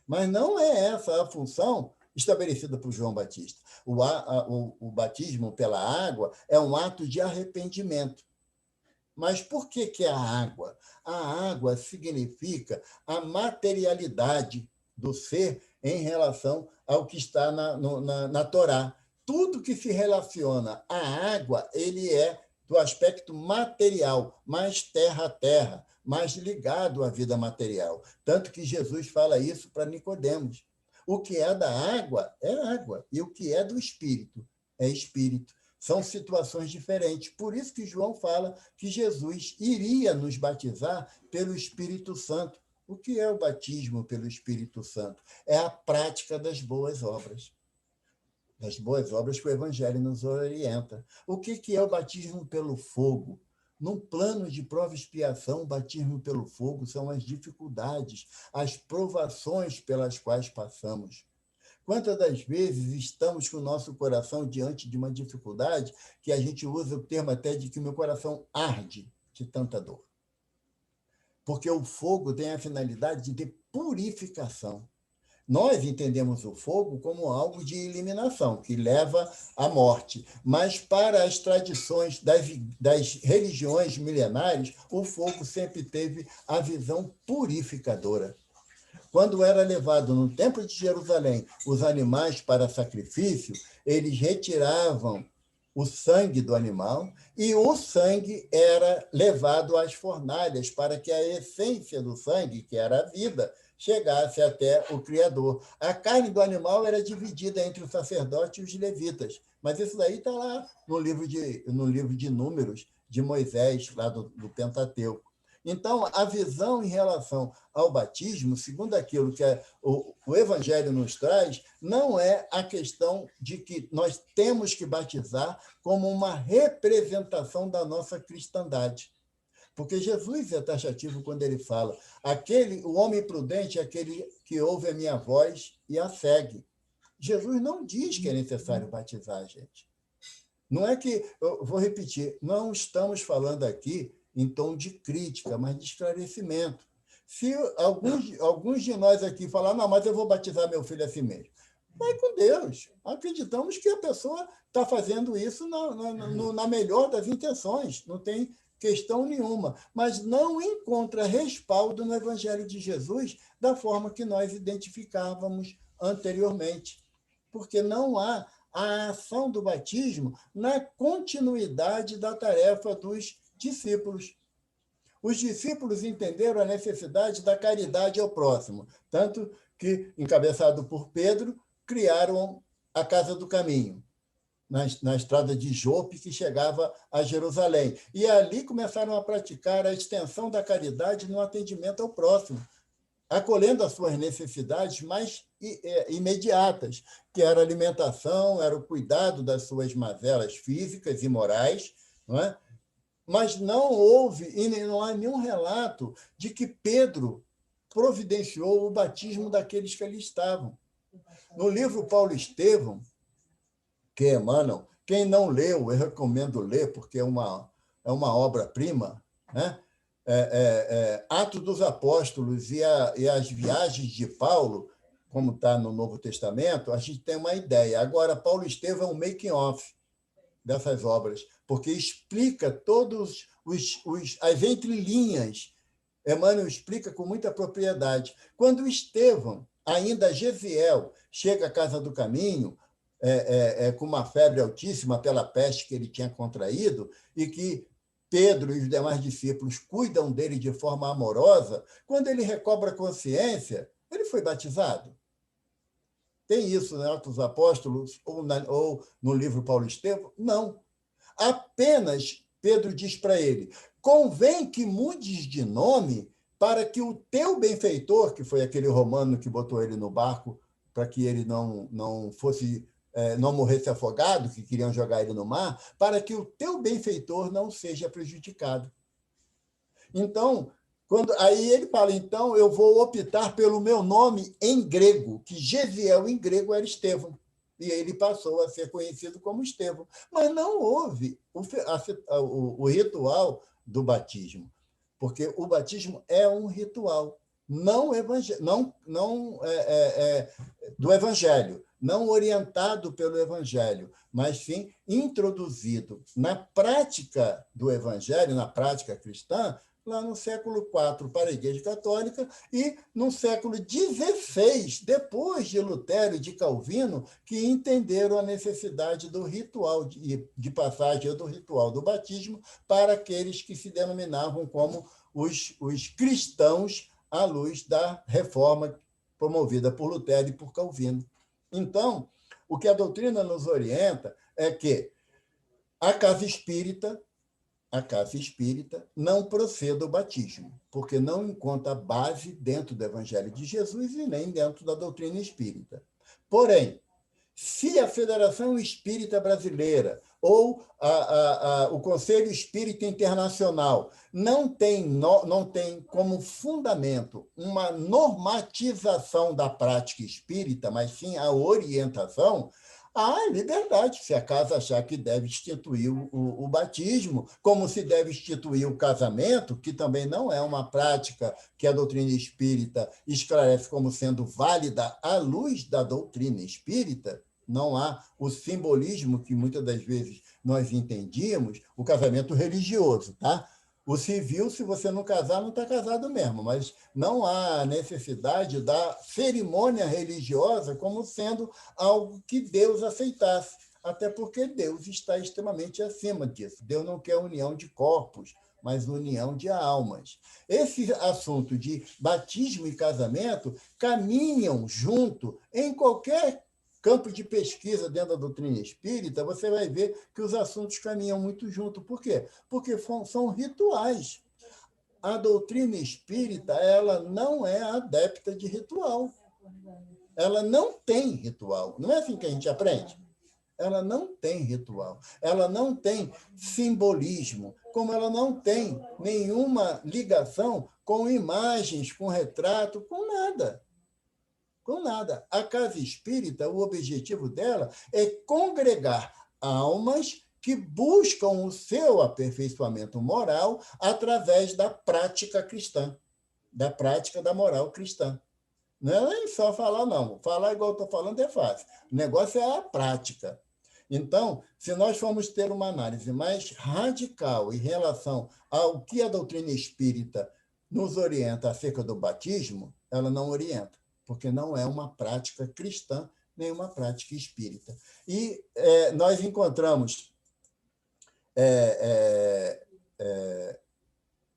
B: Mas não é essa a função estabelecida por João Batista. O batismo pela água é um ato de arrependimento. Mas por que é a água? A água significa a materialidade do ser em relação ao que está na Torá. Tudo que se relaciona à água, ele é do aspecto material, mais terra a terra, mais ligado à vida material. Tanto que Jesus fala isso para Nicodemos. O que é da água é água, e o que é do espírito é espírito. São situações diferentes. Por isso que João fala que Jesus iria nos batizar pelo Espírito Santo. O que é o batismo pelo Espírito Santo? É a prática das boas obras. Das boas obras que o Evangelho nos orienta. O que é o batismo pelo fogo? Num plano de prova e expiação, o batismo pelo fogo são as dificuldades, as provações pelas quais passamos. Quantas das vezes estamos com o nosso coração diante de uma dificuldade que a gente usa o termo até de que o meu coração arde de tanta dor? Porque o fogo tem a finalidade de purificação. Nós entendemos o fogo como algo de eliminação, que leva à morte. Mas, para as tradições das religiões milenares, o fogo sempre teve a visão purificadora. Quando era levado no Templo de Jerusalém os animais para sacrifício, eles retiravam o sangue do animal e o sangue era levado às fornalhas para que a essência do sangue, que era a vida, chegasse até o Criador. A carne do animal era dividida entre o sacerdote e os levitas, mas isso daí está lá no livro de Números de Moisés, lá do Pentateuco. Então, a visão em relação ao batismo, segundo aquilo que o Evangelho nos traz, não é a questão de que nós temos que batizar como uma representação da nossa cristandade. Porque Jesus é taxativo quando ele fala: o homem prudente é aquele que ouve a minha voz e a segue. Jesus não diz que é necessário batizar a gente. Não é que, eu vou repetir, não estamos falando aqui em tom de crítica, mas de esclarecimento. Se alguns de nós aqui falar, não, mas eu vou batizar meu filho assim mesmo, vai com Deus. Acreditamos que a pessoa está fazendo isso na melhor das intenções, não tem questão nenhuma, mas não encontra respaldo no Evangelho de Jesus da forma que nós identificávamos anteriormente, porque não há a ação do batismo na continuidade da tarefa dos discípulos. Os discípulos entenderam a necessidade da caridade ao próximo, tanto que, encabeçado por Pedro, criaram a Casa do Caminho. na estrada de Jope, que chegava a Jerusalém. E ali começaram a praticar a extensão da caridade no atendimento ao próximo, acolhendo as suas necessidades mais imediatas, que era a alimentação, era o cuidado das suas mazelas físicas e morais, não é? Mas não houve, e não há nenhum relato de que Pedro providenciou o batismo daqueles que ali estavam. No livro Paulo Estevão, que Emmanuel, quem não leu, eu recomendo ler, porque é uma obra-prima, né? Atos dos Apóstolos e as viagens de Paulo, como está no Novo Testamento, a gente tem uma ideia. Agora, Paulo Estevão é um making-off dessas obras, porque explica todos as entrelinhas. Emmanuel explica com muita propriedade. Quando Estevão, ainda Gesiel, chega à Casa do Caminho, com uma febre altíssima pela peste que ele tinha contraído, e que Pedro e os demais discípulos cuidam dele de forma amorosa, quando ele recobra consciência, ele foi batizado. Tem isso, né, Atos dos Apóstolos ou no livro Paulo Estevão? Não. Apenas Pedro diz para ele: convém que mudes de nome para que o teu benfeitor, que foi aquele romano que botou ele no barco para que ele não morresse afogado, que queriam jogar ele no mar, para que o teu benfeitor não seja prejudicado. Então, aí ele fala, então, eu vou optar pelo meu nome em grego, que Gesiel em grego era Estevão, e ele passou a ser conhecido como Estevão. Mas não houve o ritual do batismo, porque o batismo é um ritual do Evangelho, não orientado pelo Evangelho, mas sim introduzido na prática do Evangelho, na prática cristã, lá no século IV para a Igreja Católica e no século XVI, depois de Lutero e de Calvino, que entenderam a necessidade do ritual de passagem, do ritual do batismo, para aqueles que se denominavam como os cristãos à luz da reforma promovida por Lutero e por Calvino. Então, o que a doutrina nos orienta é que a casa espírita não proceda o batismo, porque não encontra base dentro do Evangelho de Jesus e nem dentro da doutrina espírita. Porém, se a Federação Espírita Brasileira ou o Conselho Espírita Internacional não tem como fundamento uma normatização da prática espírita, mas sim a orientação, há liberdade, se a casa achar que deve instituir o batismo, como se deve instituir o casamento, que também não é uma prática que a doutrina espírita esclarece como sendo válida à luz da doutrina espírita. Não há o simbolismo que muitas das vezes nós entendíamos, o casamento religioso, tá? O civil, se você não casar, não está casado mesmo, mas não há necessidade da cerimônia religiosa como sendo algo que Deus aceitasse, até porque Deus está extremamente acima disso. Deus não quer união de corpos, mas união de almas. Esse assunto de batismo e casamento caminham junto em qualquer campo de pesquisa dentro da doutrina espírita, você vai ver que os assuntos caminham muito junto. Por quê? Porque são rituais. A doutrina espírita, ela não é adepta de ritual. Ela não tem ritual. Não é assim que a gente aprende? Ela não tem ritual. Ela não tem simbolismo, como ela não tem nenhuma ligação com imagens, com retrato, com nada. Com nada. A casa espírita, o objetivo dela é congregar almas que buscam o seu aperfeiçoamento moral através da prática cristã, da prática da moral cristã. Não é só falar, não. Falar igual eu estou falando é fácil. O negócio é a prática. Então, se nós formos ter uma análise mais radical em relação ao que a doutrina espírita nos orienta acerca do batismo, ela não orienta, porque não é uma prática cristã, nem uma prática espírita. E nós encontramos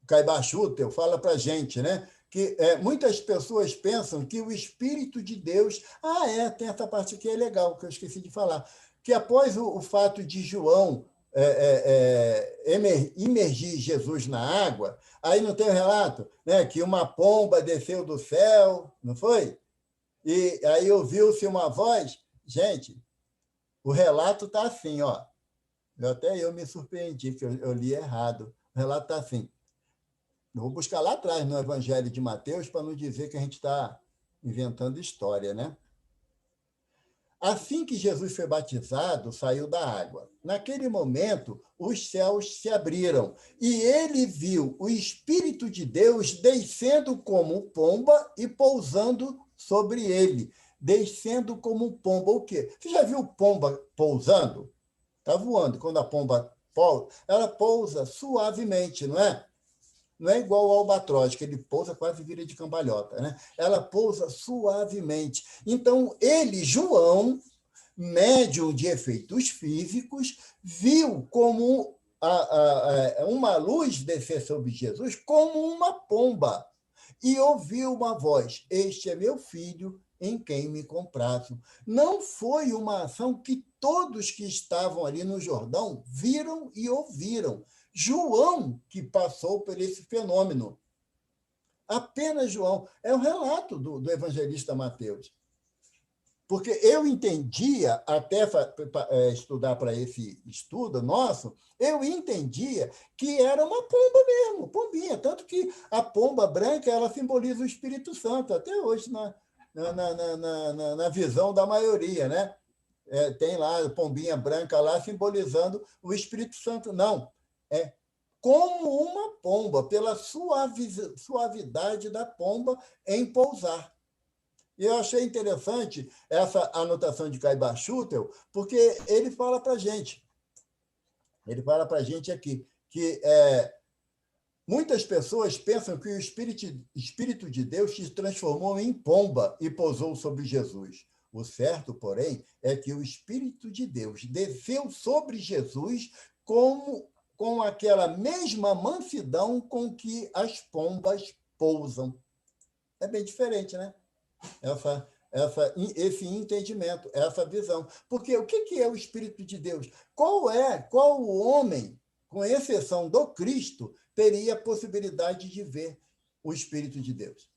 B: Caibar Schutel fala para a gente, né, que muitas pessoas pensam que o Espírito de Deus... tem essa parte aqui, é legal, que eu esqueci de falar, que após o fato de João imergir Jesus na água, aí não tem o relato, né, que uma pomba desceu do céu, não foi? E aí ouviu-se uma voz. Gente, o relato está assim, ó. Até eu me surpreendi, que eu li errado. O relato está assim. Eu vou buscar lá atrás no Evangelho de Mateus para não dizer que a gente está inventando história, né? Assim que Jesus foi batizado, saiu da água. Naquele momento, os céus se abriram e ele viu o Espírito de Deus descendo como pomba e pousando sobre ele. Descendo como pomba. O quê? Você já viu pomba pousando? Está voando. Quando a pomba pousa, ela pousa suavemente, não é? Não é igual ao albatroz, que ele pousa quase vira de cambalhota, né? Ela pousa suavemente. Então, ele, João, médium de efeitos físicos, viu como uma luz descer sobre Jesus como uma pomba e ouviu uma voz: este é meu filho, em quem me comprazo. Não foi uma ação que todos que estavam ali no Jordão viram e ouviram. João que passou por esse fenômeno. Apenas João. É um relato do evangelista Mateus. Porque eu entendia, até estudar para esse estudo nosso, eu entendia que era uma pomba mesmo, pombinha. Tanto que a pomba branca ela simboliza o Espírito Santo, até hoje na visão da maioria, né? Tem lá a pombinha branca lá simbolizando o Espírito Santo. Não, é como uma pomba, pela suavidade da pomba em pousar. E eu achei interessante essa anotação de Caibar Schutel, porque ele fala para a gente aqui, que muitas pessoas pensam que o Espírito de Deus se transformou em pomba e pousou sobre Jesus. O certo, porém, é que o Espírito de Deus desceu sobre Jesus com aquela mesma mansidão com que as pombas pousam. É bem diferente, né? Esse entendimento, essa visão. Porque o que é o Espírito de Deus? Qual homem, com exceção do Cristo, teria a possibilidade de ver o Espírito de Deus?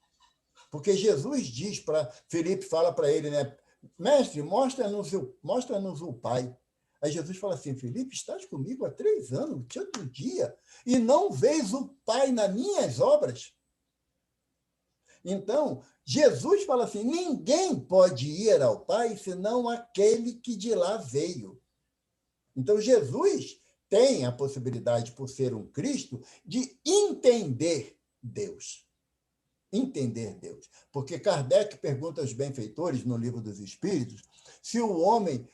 B: Porque Jesus diz para Filipe, fala para ele, né? Mestre, mostra-nos o Pai. Aí Jesus fala assim: Filipe, estás comigo há 3 anos, todo dia, e não vês o Pai nas minhas obras? Então, Jesus fala assim: ninguém pode ir ao Pai senão aquele que de lá veio. Então, Jesus tem a possibilidade, por ser um Cristo, de entender Deus. Entender Deus. Porque Kardec pergunta aos benfeitores, no Livro dos Espíritos, se o homem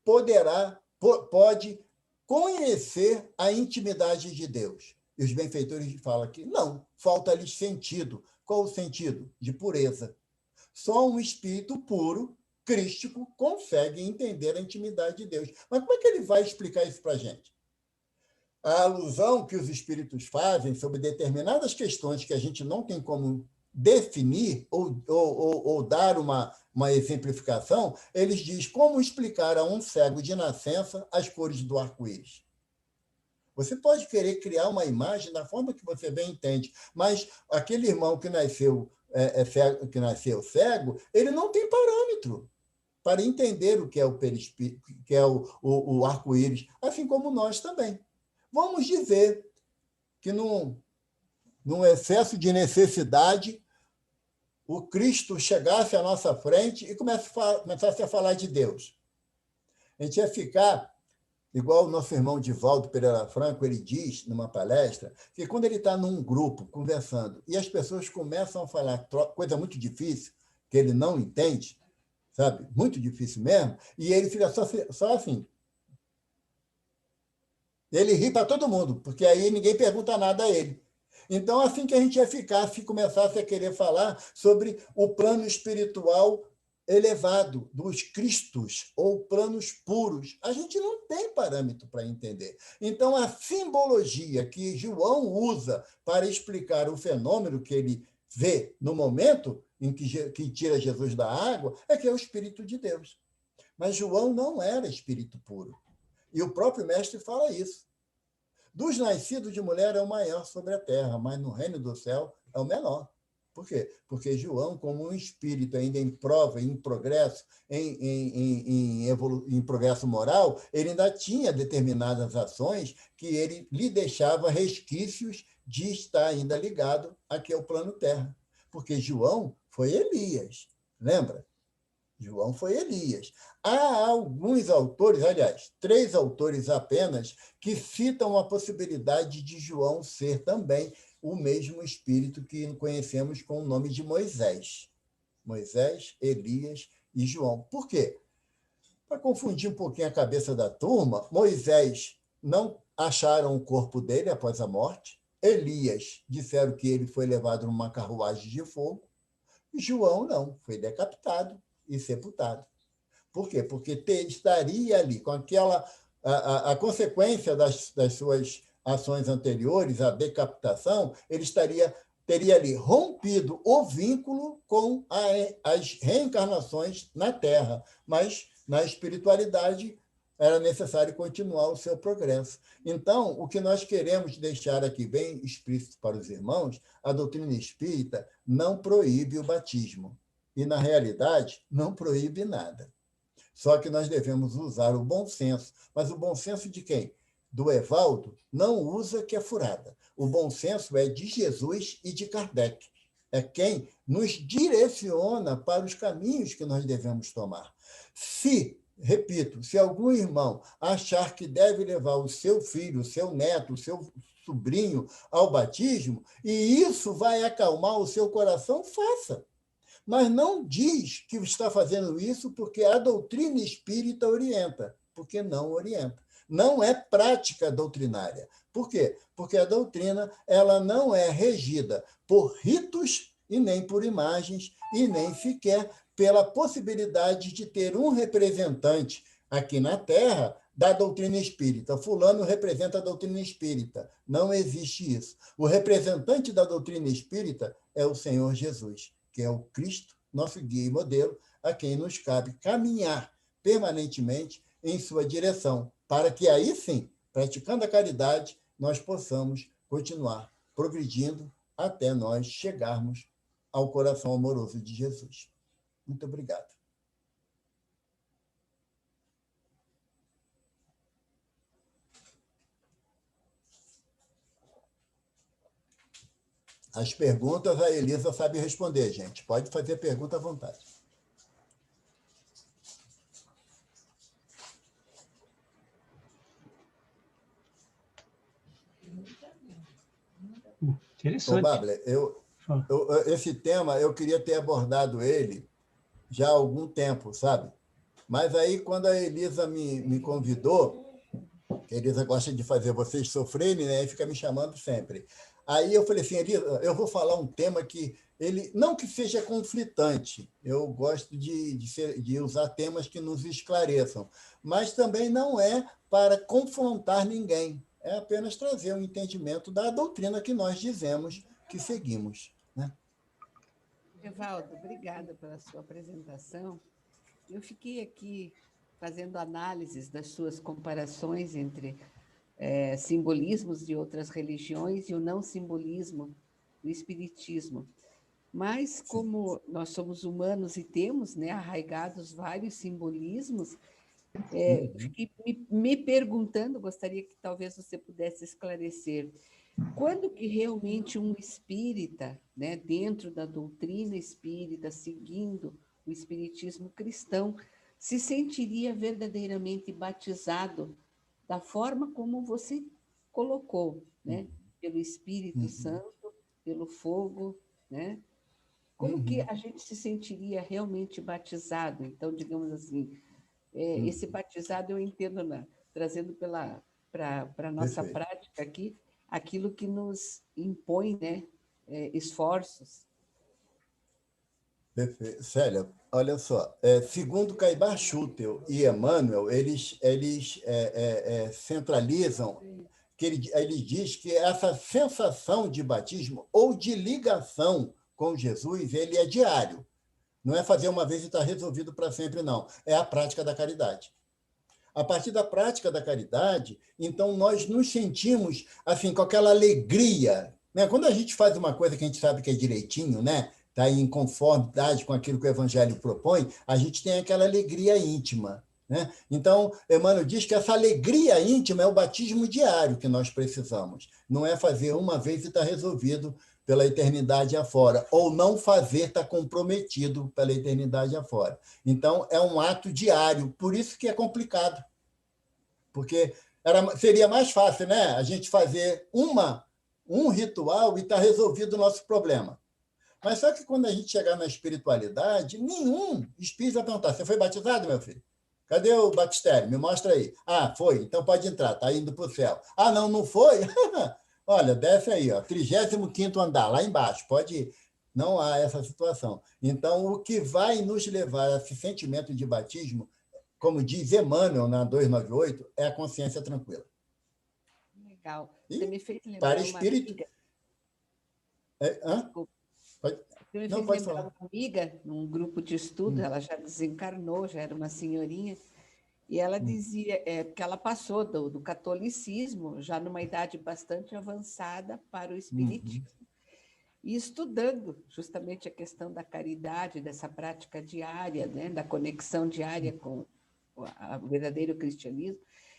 B: pode conhecer a intimidade de Deus. E os benfeitores falam que não, falta-lhes sentido. Qual o sentido? De pureza. Só um espírito puro, crístico, consegue entender a intimidade de Deus. Mas como é que ele vai explicar isso para a gente? A alusão que os espíritos fazem sobre determinadas questões que a gente não tem como definir ou dar uma exemplificação, eles dizem como explicar a um cego de nascença as cores do arco-íris. Você pode querer criar uma imagem da forma que você bem entende, mas aquele irmão que nasceu cego, ele não tem parâmetro para entender o que é o arco-íris, assim como nós também. Vamos dizer que, num excesso de necessidade, o Cristo chegasse à nossa frente e começasse a falar de Deus. A gente ia ficar igual o nosso irmão Divaldo Pereira Franco, ele diz numa palestra que quando ele está num grupo conversando e as pessoas começam a falar coisa muito difícil, que ele não entende, sabe? Muito difícil mesmo, e ele fica só assim. Ele ri para todo mundo, porque aí ninguém pergunta nada a ele. Então, assim que a gente ia ficar, se começasse a querer falar sobre o plano espiritual elevado, dos Cristos, ou planos puros, a gente não tem parâmetro para entender. Então, a simbologia que João usa para explicar o fenômeno que ele vê no momento em que tira Jesus da água é que é o Espírito de Deus. Mas João não era espírito puro. E o próprio mestre fala isso. Dos nascidos de mulher é o maior sobre a terra, mas no reino do céu é o menor. Por quê? Porque João, como um espírito ainda em prova, em progresso, em progresso moral, ele ainda tinha determinadas ações que ele lhe deixava resquícios de estar ainda ligado aqui ao plano terra. Porque João foi Elias, lembra? João foi Elias. Há alguns autores, aliás, 3 autores apenas, que citam a possibilidade de João ser também o mesmo espírito que conhecemos com o nome de Moisés. Moisés, Elias e João. Por quê? Para confundir um pouquinho a cabeça da turma, Moisés não acharam o corpo dele após a morte. Elias disseram que ele foi levado numa carruagem de fogo. João não, foi decapitado e sepultado. Por quê? Porque estaria ali com aquela a consequência das suas ações anteriores, a decapitação, ele teria ali rompido o vínculo com as reencarnações na Terra, mas na espiritualidade era necessário continuar o seu progresso. Então, o que nós queremos deixar aqui bem explícito para os irmãos, a doutrina espírita não proíbe o batismo. E, na realidade, não proíbe nada. Só que nós devemos usar o bom senso. Mas o bom senso de quem? Do Evaldo, não usa que é furada. O bom senso é de Jesus e de Kardec. É quem nos direciona para os caminhos que nós devemos tomar. Repito, se algum irmão achar que deve levar o seu filho, o seu neto, o seu sobrinho ao batismo, e isso vai acalmar o seu coração, faça. Mas não diz que está fazendo isso porque a doutrina espírita orienta, porque não orienta. Não é prática doutrinária. Por quê? Porque a doutrina ela não é regida por ritos e nem por imagens e nem sequer pela possibilidade de ter um representante aqui na Terra da doutrina espírita. Fulano representa a doutrina espírita. Não existe isso. O representante da doutrina espírita é o Senhor Jesus, que é o Cristo, nosso guia e modelo, a quem nos cabe caminhar permanentemente em sua direção, para que aí sim, praticando a caridade, nós possamos continuar progredindo até nós chegarmos ao coração amoroso de Jesus. Muito obrigado. As perguntas a Elisa sabe responder, gente. Pode fazer pergunta à vontade.
A: Interessante.
B: Ô, Babler, esse tema eu queria ter abordado ele já há algum tempo, sabe? Mas aí, quando a Elisa me convidou, que a Elisa gosta de fazer vocês sofrerem, né? E fica me chamando sempre. Aí eu falei assim, Elisa, eu vou falar um tema que ele não que seja conflitante, eu gosto de usar temas que nos esclareçam, mas também não é para confrontar ninguém, é apenas trazer um entendimento da doutrina que nós dizemos que seguimos. Né?
C: Evaldo, obrigada pela sua apresentação. Eu fiquei aqui fazendo análises das suas comparações entre simbolismos de outras religiões e o não simbolismo do espiritismo. Mas, como nós somos humanos e temos arraigados vários simbolismos, fiquei me perguntando, gostaria que talvez você pudesse esclarecer, quando que realmente um espírita, dentro da doutrina espírita, seguindo o espiritismo cristão, se sentiria verdadeiramente batizado da forma como você colocou, pelo Espírito Santo, pelo fogo, Como que a gente se sentiria realmente batizado? Então, digamos assim, esse batizado eu entendo, trazendo para a nossa prática aqui, aquilo que nos impõe esforços.
B: Perfeito. Célia, olha só, segundo Caibar Schutel e Emmanuel, eles centralizam, que ele diz que essa sensação de batismo ou de ligação com Jesus, ele é diário. Não é fazer uma vez e está resolvido para sempre, não. É a prática da caridade. A partir da prática da caridade, então nós nos sentimos assim com aquela alegria, né? Quando a gente faz uma coisa que a gente sabe que é direitinho, né? Está em conformidade com aquilo que o Evangelho propõe, a gente tem aquela alegria íntima, né? Então, Emmanuel diz que essa alegria íntima é o batismo diário que nós precisamos. Não é fazer uma vez e está resolvido pela eternidade afora, ou não fazer está comprometido pela eternidade afora. Então, é um ato diário, por isso que é complicado, porque seria mais fácil, né? A gente fazer um ritual e está resolvido o nosso problema. Mas só que quando a gente chegar na espiritualidade, nenhum espírito vai perguntar: você foi batizado, meu filho? Cadê o batistério? Me mostra aí. Ah, foi, então pode entrar, está indo para o céu. Ah, não, não foi? Olha, desce aí, ó, 35º andar, lá embaixo, pode ir. Não há essa situação. Então, o que vai nos levar a esse sentimento de batismo, como diz Emmanuel na 298, é a consciência tranquila.
C: Legal. Você me fez lembrar
B: para
C: uma
B: espírito...
C: amiga. Você me fez lembrar uma amiga, num grupo de estudo, ela já desencarnou, já era uma senhorinha, e ela dizia que ela passou do catolicismo, já numa idade bastante avançada, para o espiritismo, e estudando justamente a questão da caridade, dessa prática diária, né, da conexão diária com o verdadeiro cristianismo.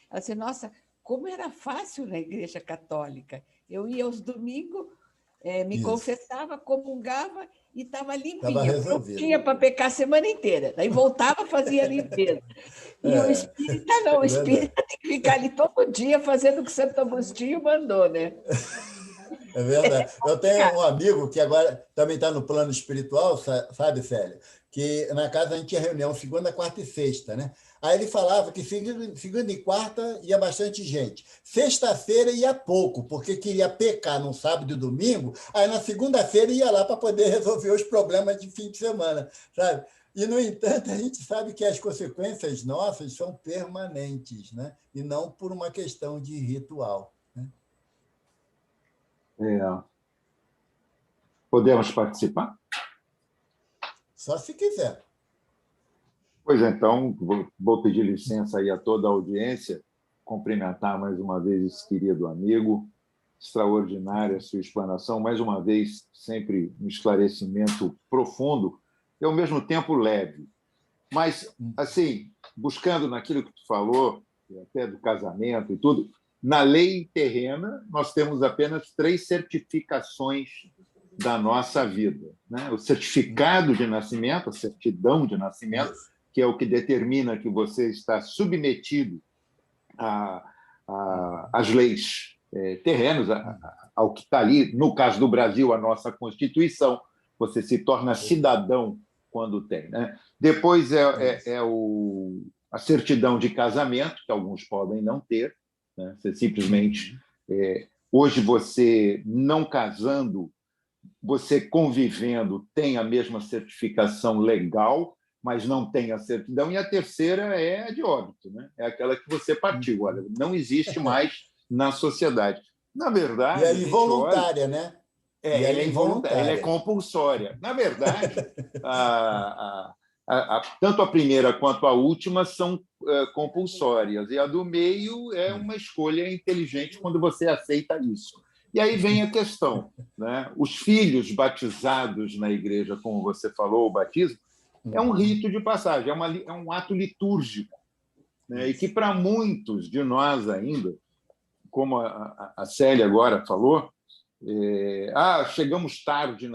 C: Ela disse: nossa, como era fácil na Igreja Católica. Eu ia aos domingos, me confessava, comungava e estava limpinha, prontinha para pecar a semana inteira. Daí voltava, fazia a limpeza. E o espírita não, o espírita tem que ficar ali todo dia fazendo o que Santo Agostinho mandou, né?
B: É verdade. Eu tenho um amigo que agora também está no plano espiritual, sabe, Célia? Que na casa a gente tinha reunião segunda, quarta e sexta, né? Aí ele falava que segunda e quarta ia bastante gente. Sexta-feira ia pouco, porque queria pecar no sábado e domingo. Aí na segunda-feira ia lá para poder resolver os problemas de fim de semana, sabe? E, no entanto, a gente sabe que as consequências nossas são permanentes, né? E não por uma questão de ritual.
D: Podemos participar?
B: Só se quiser.
D: Pois então, vou pedir licença aí a toda a audiência, cumprimentar mais uma vez esse querido amigo, extraordinária a sua explanação, mais uma vez, sempre um esclarecimento profundo e, ao mesmo tempo, leve. Mas, assim, buscando naquilo que tu falou, até do casamento e tudo, na lei terrena, nós temos apenas 3 certificações da nossa vida, né? O certificado de nascimento, a certidão de nascimento, que é o que determina que você está submetido às leis terrenas, ao que está ali, no caso do Brasil, a nossa Constituição. Você se torna cidadão quando tem, né? Depois a certidão de casamento, que alguns podem não ter, né? Você simplesmente... hoje, você não casando, você convivendo, tem a mesma certificação legal, mas não tem a certidão. E a terceira é a de óbito, né? É aquela que você partiu. Olha, não existe mais na sociedade. Na verdade...
B: E é involuntária, né?
D: Ela é involuntária, ela é compulsória. Na verdade, tanto a primeira quanto a última são compulsórias, e a do meio é uma escolha inteligente quando você aceita isso. E aí vem a questão, né? Os filhos batizados na igreja, como você falou, o batismo, é um rito de passagem, é um ato litúrgico, né? E que, para muitos de nós ainda, como a Célia agora falou, chegamos tarde,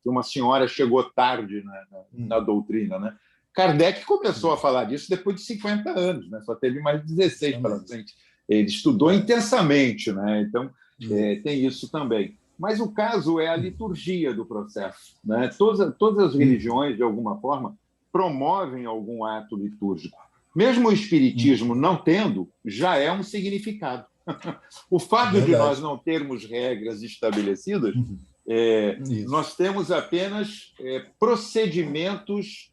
D: uma senhora chegou tarde na doutrina, né? Kardec começou a falar disso depois de 50 anos, né? Só teve mais 16 pela frente. Ele estudou intensamente, né? Então, tem isso também. Mas o caso é a liturgia do processo, né? Todas as religiões, de alguma forma, promovem algum ato litúrgico. Mesmo o espiritismo não tendo, já é um significado. O fato de nós não termos regras estabelecidas, nós temos apenas procedimentos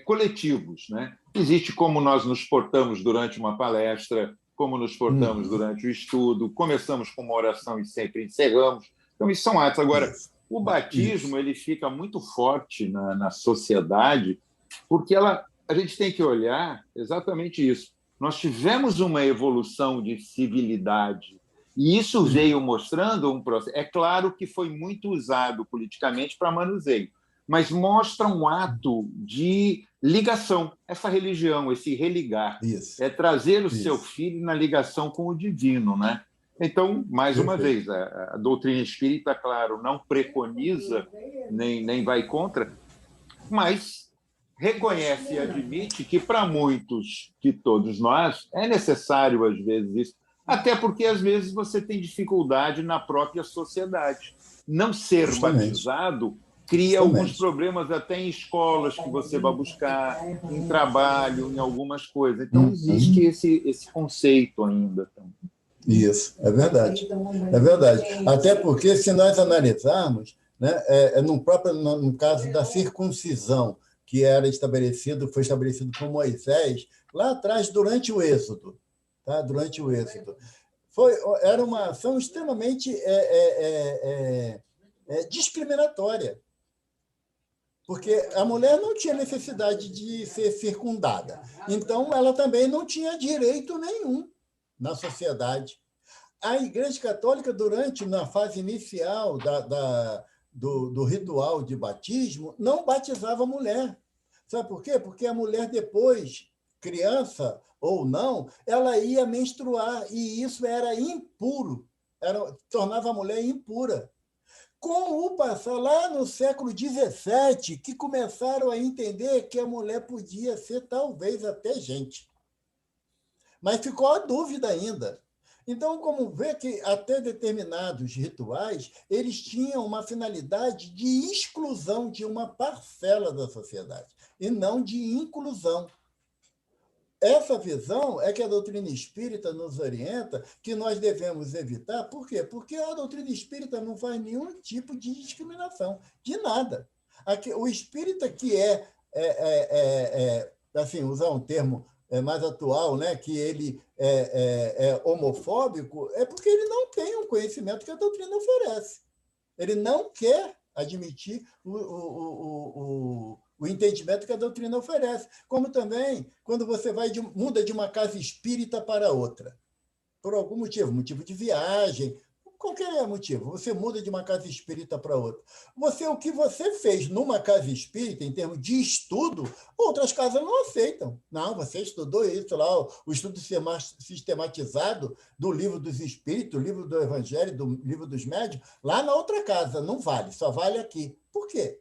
D: coletivos, né? Existe como nós nos portamos durante uma palestra, como nos portamos durante o estudo, começamos com uma oração e sempre encerramos. Então, isso são atos. Agora, O batismo ele fica muito forte na sociedade, porque a gente tem que olhar exatamente isso. Nós tivemos uma evolução de civilidade, e isso veio mostrando um processo. É claro que foi muito usado politicamente para manuseio, mas mostra um ato de ligação, essa religião, esse religar.
B: Isso.
D: É trazer o seu filho na ligação com o divino, né? Então, mais uma vez, a doutrina espírita, claro, não preconiza, nem vai contra, mas reconhece e admite que, para muitos, que todos nós, é necessário, às vezes, isso, até porque, às vezes, você tem dificuldade na própria sociedade. Não ser batizado cria alguns problemas até em escolas que você vai buscar, em trabalho, em algumas coisas. Então, existe esse conceito ainda.
B: Isso, é verdade. É verdade. Até porque, se nós analisarmos, né, no caso da circuncisão, que foi estabelecido por Moisés, lá atrás, durante o Êxodo. Tá? Durante o Êxodo. Era uma ação extremamente discriminatória, porque a mulher não tinha necessidade de ser circundada. Então, ela também não tinha direito nenhum na sociedade. A Igreja Católica, na fase inicial do ritual de batismo, não batizava a mulher. Sabe por quê? Porque a mulher, depois, criança ou não, ela ia menstruar, e isso era impuro, tornava a mulher impura. Com o passar, lá no século XVII, que começaram a entender que a mulher podia ser, talvez, até gente. Mas ficou a dúvida ainda. Então, como vê que até determinados rituais, eles tinham uma finalidade de exclusão de uma parcela da sociedade, e não de inclusão. Essa visão é que a doutrina espírita nos orienta, que nós devemos evitar. Por quê? Porque a doutrina espírita não faz nenhum tipo de discriminação, de nada. O espírita que assim, usar um termo mais atual, né, que ele é homofóbico, é porque ele não tem um conhecimento que a doutrina oferece. Ele não quer admitir o entendimento que a doutrina oferece. Como também quando você muda de uma casa espírita para outra, por algum motivo de viagem, qualquer motivo, você muda de uma casa espírita para outra. O que você fez numa casa espírita, em termos de estudo, outras casas não aceitam. Não, você estudou isso lá, o estudo sistematizado do Livro dos Espíritos, do Livro do Evangelho, do Livro dos Médiuns, lá na outra casa, não vale, só vale aqui. Por quê?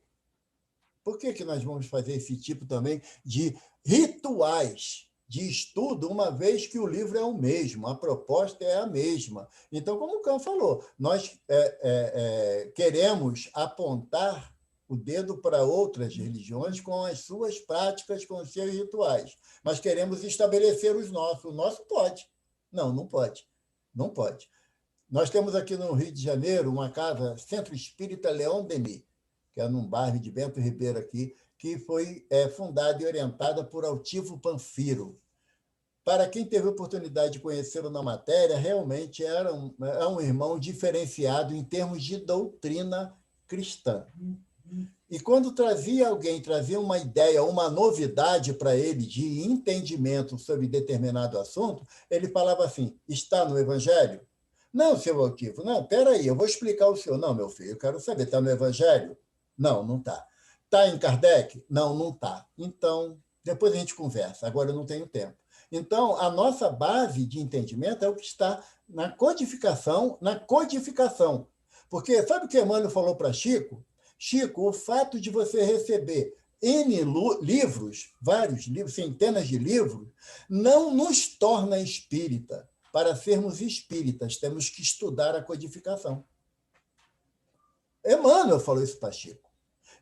B: Por que nós vamos fazer esse tipo também de rituais de estudo, uma vez que o livro é o mesmo, a proposta é a mesma? Então, como o Cão falou, nós queremos apontar o dedo para outras religiões com as suas práticas, com os seus rituais, mas queremos estabelecer os nossos. O nosso pode. Não pode. Não pode. Nós temos aqui no Rio de Janeiro uma casa, Centro Espírita Leão Denis, que é num bairro de Bento Ribeiro aqui, que foi fundada e orientada por Altivo Panfiro. Para quem teve a oportunidade de conhecê-lo na matéria, realmente é um irmão diferenciado em termos de doutrina cristã. E quando trazia uma ideia, uma novidade para ele de entendimento sobre determinado assunto, ele falava assim: está no Evangelho? Não, seu Altivo, não, peraí, eu vou explicar ao senhor. Não, meu filho, eu quero saber, está no Evangelho? Não está. Está em Kardec? Não está. Então, depois a gente conversa, agora eu não tenho tempo. Então, a nossa base de entendimento é o que está na codificação, Porque sabe o que Emmanuel falou para Chico? Chico, o fato de você receber N livros, vários livros, centenas de livros, não nos torna espírita. Para sermos espíritas, temos que estudar a codificação. Emmanuel falou isso para Chico.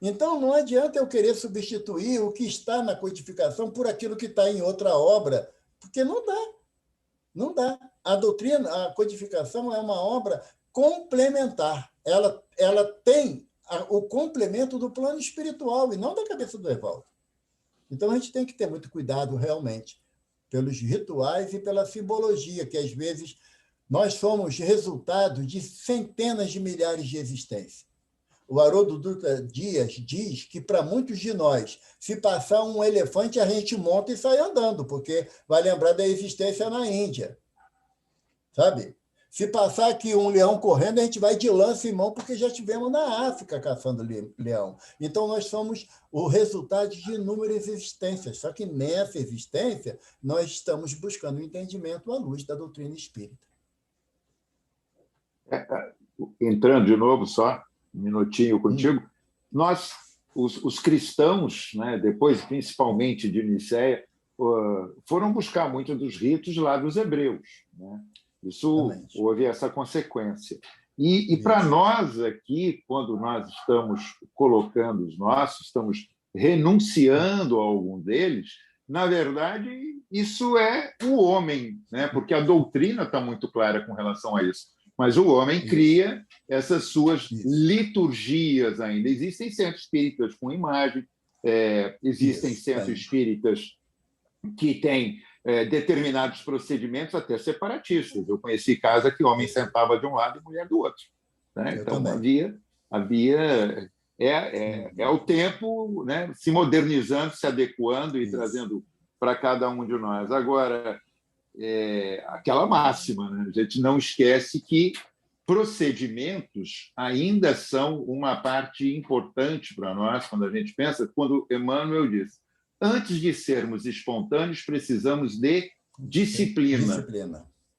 B: Então, não adianta eu querer substituir o que está na codificação por aquilo que está em outra obra, porque não dá. Não dá. A codificação é uma obra complementar. Ela tem o complemento do plano espiritual e não da cabeça do Evaldo. Então, a gente tem que ter muito cuidado, realmente, pelos rituais e pela simbologia, que, às vezes, nós somos resultado de centenas de milhares de existências. o Haroldo Dutra Dias diz que, para muitos de nós, se passar um elefante, a gente monta e sai andando, porque vai lembrar da existência na Índia, sabe? Se passar aqui um leão correndo, a gente vai de lança em mão, porque já estivemos na África caçando leão. Então, nós somos o resultado de inúmeras existências, só que nessa existência, nós estamos buscando o entendimento à luz da doutrina espírita.
D: Entrando de novo, só um minutinho contigo, nós, os cristãos, né, depois, principalmente de Nicéia, foram buscar muitos dos ritos lá dos hebreus, né? Isso houve essa consequência. E para nós aqui, quando nós estamos colocando os nossos, estamos renunciando a algum deles, na verdade, isso é o homem, né? Porque a doutrina está muito clara com relação a isso. Mas o homem cria essas suas liturgias ainda. Existem centros espíritas com imagem, existem centros espíritas que têm determinados procedimentos até separatistas. Eu conheci casa que homem sentava de um lado e mulher do outro, né? Então, havia o tempo, né, se modernizando, se adequando e trazendo para cada um de nós. Agora, aquela máxima, né? A gente não esquece que procedimentos ainda são uma parte importante para nós, quando a gente pensa, quando Emmanuel diz: antes de sermos espontâneos, precisamos de disciplina.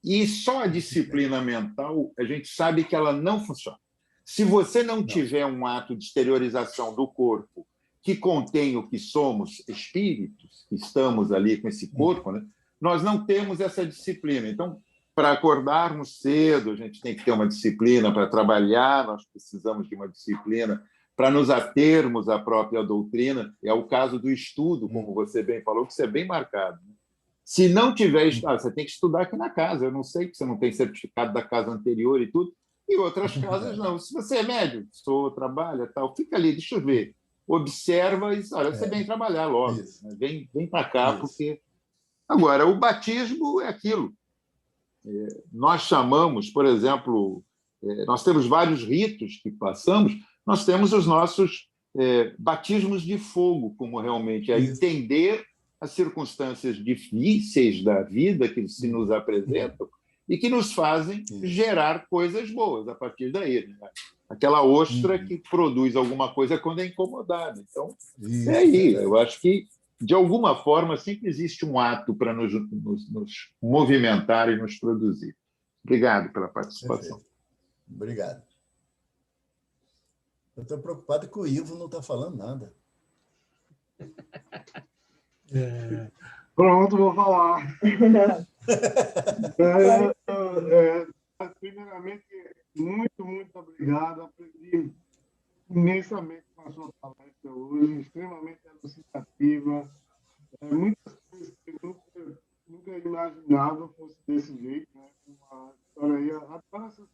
D: E só a disciplina mental, a gente sabe que ela não funciona. Se você não tiver um ato de exteriorização do corpo que contém o que somos, espíritos, que estamos ali com esse corpo, né, nós não temos essa disciplina. Então, para acordarmos cedo, a gente tem que ter uma disciplina para trabalhar, nós precisamos de uma disciplina para nos atermos à própria doutrina. É o caso do estudo, como você bem falou, que isso é bem marcado. Se não tiver estudado, você tem que estudar aqui na casa. Eu não sei que você não tem certificado da casa anterior e tudo, e outras casas não. Se você é médico, trabalha, tal, fica ali, deixa eu ver. Observa e olha, você vem trabalhar logo. Né? Vem para cá, porque... Agora, o batismo é aquilo. Nós chamamos, por exemplo, nós temos vários ritos que passamos, nós temos os nossos batismos de fogo, como realmente é entender as circunstâncias difíceis da vida que se nos apresentam e que nos fazem gerar coisas boas a partir daí. Né? Aquela ostra que produz alguma coisa quando é incomodada. Então, é aí. Eu acho que, de alguma forma, sempre existe um ato para nos movimentar e nos produzir. Obrigado pela participação.
B: Perfeito. Obrigado. Eu estou preocupado que o Ivo não está falando nada.
E: Pronto, vou falar. Primeiramente, muito obrigado. Aprendi imensamente com a sua palestra hoje, extremamente elucidativa. Muitas coisas que eu nunca imaginava fosse desse jeito, né? Uma história aí, adoro essas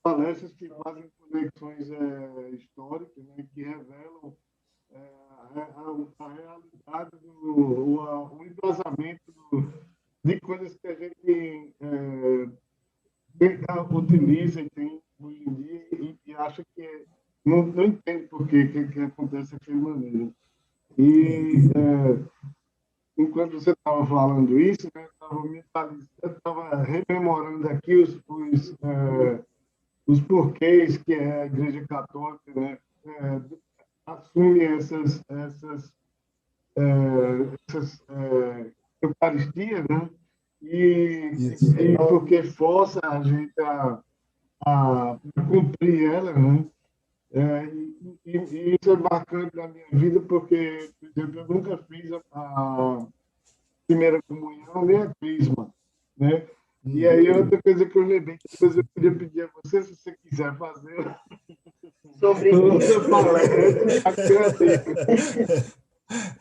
E: palestras que fazem conexões históricas, né? Que revelam a realidade, o embasamento de coisas que a gente utiliza e tem hoje em dia e acha que não entende por que acontece daquela maneira. E enquanto você estava falando isso, né, eu estava rememorando aqui os porquês que a Igreja Católica, né, assume essas Eucaristias, né, e porque força a gente a cumprir ela, né? E isso é bacana na minha vida, porque, por exemplo, eu nunca fiz a primeira comunhão nem a crisma, né? E aí, outra coisa que eu lembrei, que depois eu podia pedir a você, se você quiser fazer sobre outra palestra, agradeço.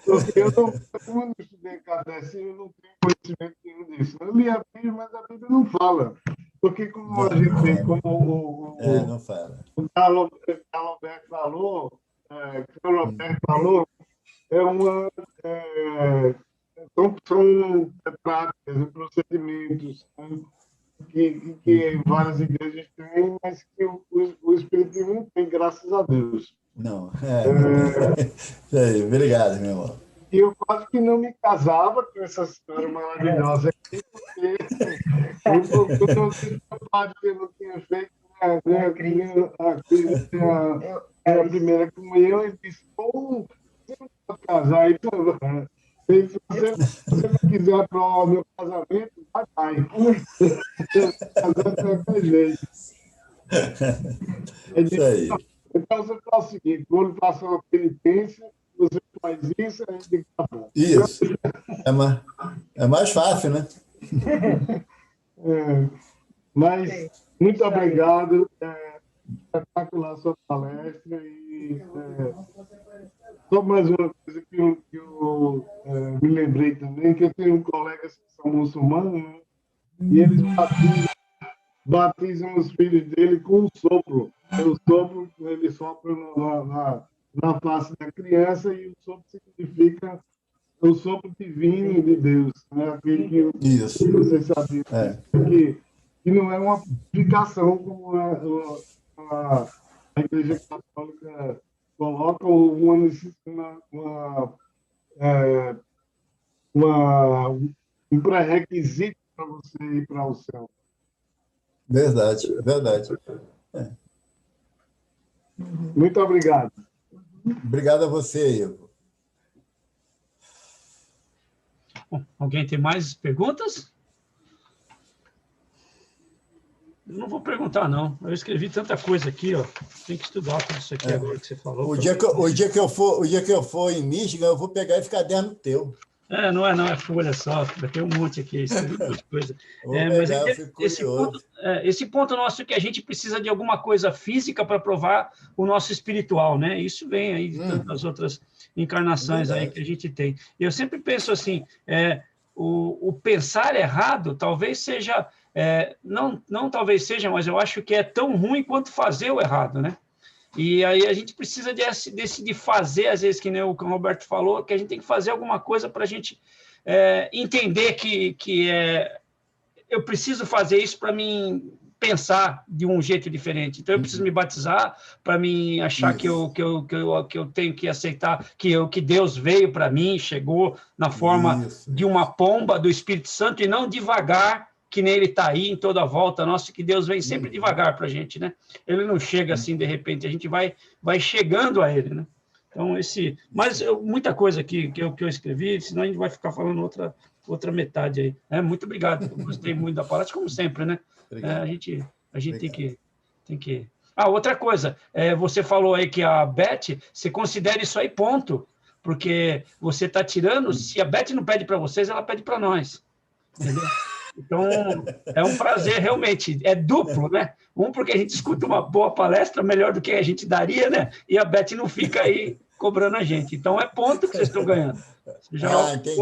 E: Porque como eu não estudei catecismo, eu não tenho conhecimento nenhum disso. Eu li a Bíblia, mas a Bíblia não fala. Porque, como a gente tem, como
B: não fala.
E: O Carlos falou, são práticas e procedimentos. Né? que várias igrejas têm, mas que o Espiritismo não tem, graças a Deus.
B: Não, isso aí, obrigado, meu irmão.
E: E eu quase que não me casava com essa história maravilhosa aqui, porque eu não disse que eu não tinha feito a primeira comunhão, e disse, pô, você não pode casar, então, se você não quiser aprovar o meu casamento, vai. Casar de qualquer jeito.
B: Isso aí.
E: Então, você faz o seguinte, quando passa uma penitência, você faz isso, a gente tá bom.
B: Isso. É mais fácil, né?
E: Mas, muito obrigado. Espetacular a sua palestra. E só mais uma coisa que eu me lembrei também, que eu tenho colegas que são muçulmanos, né? E eles batizam os filhos dele com um sopro. O sopro, ele sopra na face da criança, e o sopro significa o sopro divino de Deus, né? Aquele que
B: Isso.
E: vocês sabiam, que não é uma purificação como a Igreja Católica coloca, ou um pré-requisito para você ir para o céu.
B: Verdade, verdade.
E: Muito obrigado.
B: Obrigado a você, Ivo.
A: Alguém tem mais perguntas? Eu não vou perguntar, não. Eu escrevi tanta coisa aqui, ó. Tem que estudar tudo isso aqui agora que você falou.
B: O dia que eu for em Michigan, eu vou pegar esse caderno teu.
A: Não é folha só, tem um monte aqui, escrevi muita coisa. Esse ponto nosso que a gente precisa de alguma coisa física para provar o nosso espiritual, né? Isso vem aí de tantas outras encarnações aí que a gente tem. Eu sempre penso assim, o pensar errado talvez seja, não talvez seja, mas eu acho que é tão ruim quanto fazer o errado, né? E aí a gente precisa decidir fazer, às vezes, que nem o Roberto falou, que a gente tem que fazer alguma coisa para a gente entender que eu preciso fazer isso para mim pensar de um jeito diferente. Então, eu preciso me batizar para mim achar que eu tenho que aceitar que Deus veio para mim, chegou na forma de uma pomba do Espírito Santo, e não devagar, que nem ele está aí em toda a volta nossa, que Deus vem sempre devagar para a gente, né? Ele não chega assim de repente, a gente vai chegando a ele, né? Então, mas muita coisa aqui que eu escrevi, senão a gente vai ficar falando outra metade aí. Muito obrigado, eu gostei muito da palestra, como sempre, né? A gente tem que... outra coisa, você falou aí que a Beth, você considera isso aí ponto, porque você está tirando, se a Beth não pede para vocês, ela pede para nós, entendeu? Então, é um prazer, realmente, é duplo, né? Porque a gente escuta uma boa palestra, melhor do que a gente daria, né? E a Beth não fica aí cobrando a gente. Então, é ponto que vocês estão ganhando.
B: Entendi.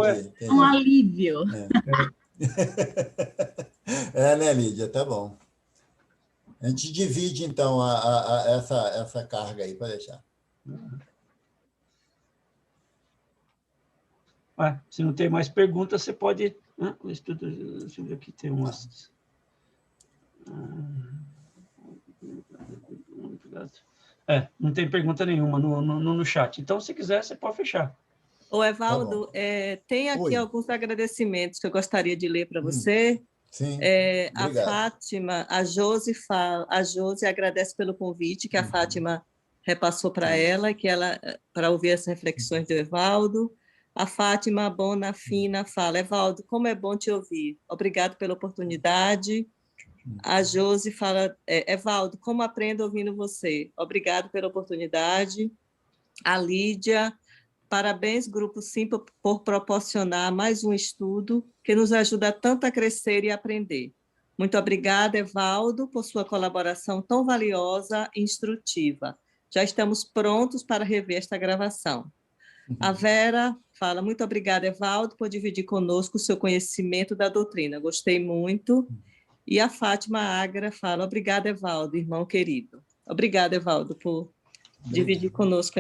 F: Um alívio.
B: Né, Lídia? Tá bom. A gente divide, então, essa carga aí, para deixar.
A: Se não tem mais perguntas, você pode... Deixa eu ver aqui, tem umas... não tem pergunta nenhuma no chat. Então, se quiser, você pode fechar.
F: Ô, Evaldo, tem aqui alguns agradecimentos que eu gostaria de ler para você.
B: Sim,
F: a Fátima, a Josi agradece pelo convite que a Fátima repassou para ela, para ouvir as reflexões do Evaldo. A Fátima Bonafina fala: Evaldo, como é bom te ouvir. Obrigado pela oportunidade. A Josi fala: Evaldo, como aprendo ouvindo você. Obrigado pela oportunidade. A Lídia: parabéns, Grupo Sim, por proporcionar mais um estudo que nos ajuda tanto a crescer e aprender. Muito obrigada, Evaldo, por sua colaboração tão valiosa e instrutiva. Já estamos prontos para rever esta gravação. A Vera fala: muito obrigada, Evaldo, por dividir conosco o seu conhecimento da doutrina. Gostei muito. E a Fátima Agra fala: obrigada, Evaldo, irmão querido. Obrigada, Evaldo, por dividir conosco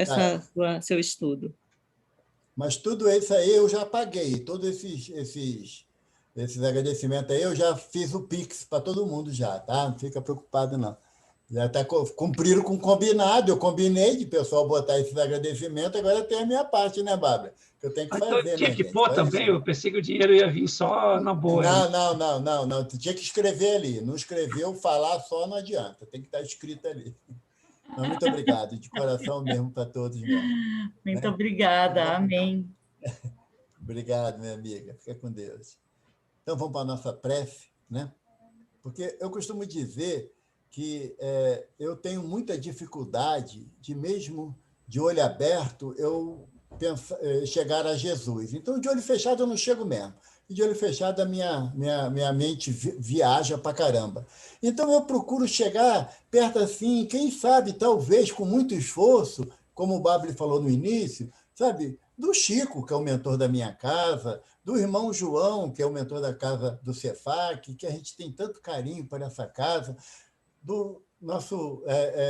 F: seu estudo.
B: Mas tudo isso aí eu já paguei, todos esses Esses agradecimentos aí, eu já fiz o Pix para todo mundo já, tá? Não fica preocupado, não. Já cumpriram com o combinado, eu combinei de pessoal botar esses agradecimentos, agora tem a minha parte, né, Bárbara? Que eu tenho que
A: Então,
B: fazer,
A: tinha
B: né,
A: que
B: gente?
A: pôr
B: Olha
A: também,
B: só.
A: eu pensei que o dinheiro ia vir só na boa.
B: Não. Tu tinha que escrever ali. Não escreveu, falar só não adianta. Tem que estar escrito ali. Mas muito obrigado, de coração mesmo para todos mesmo.
G: Muito
B: Né?
G: obrigada, amém.
B: Obrigado, minha amiga. Fica com Deus. Então, vamos para a nossa prece, né? Porque eu costumo dizer que eu tenho muita dificuldade de, mesmo de olho aberto, eu chegar a Jesus. Então, de olho fechado, eu não chego mesmo. E de olho fechado, a minha mente viaja para caramba. Então, eu procuro chegar perto assim, quem sabe, talvez, com muito esforço, como o Babli falou no início, sabe? Do Chico, que é o mentor da minha casa, do irmão João, que é o mentor da casa do Cefac, que a gente tem tanto carinho por essa casa, do nosso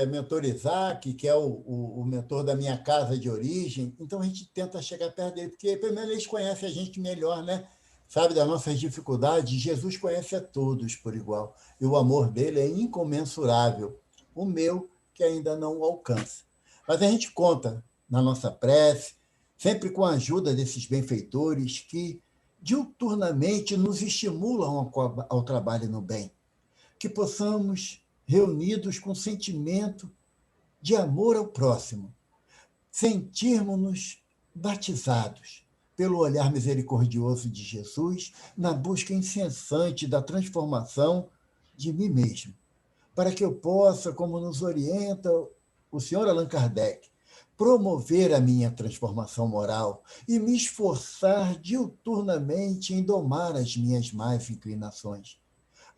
B: mentor Isaac, que é o mentor da minha casa de origem. Então, a gente tenta chegar perto dele, porque, primeiro, eles conhecem a gente melhor, né? Sabe das nossas dificuldades. Jesus conhece a todos por igual, e o amor dele é incomensurável. O meu, que ainda não alcança. Mas a gente conta na nossa prece, sempre com a ajuda desses benfeitores que diuturnamente nos estimulam ao trabalho no bem. Que possamos, reunidos com sentimento de amor ao próximo, sentirmos-nos batizados pelo olhar misericordioso de Jesus na busca incessante da transformação de mim mesmo, para que eu possa, como nos orienta o senhor Allan Kardec, promover a minha transformação moral e me esforçar diuturnamente em domar as minhas más inclinações.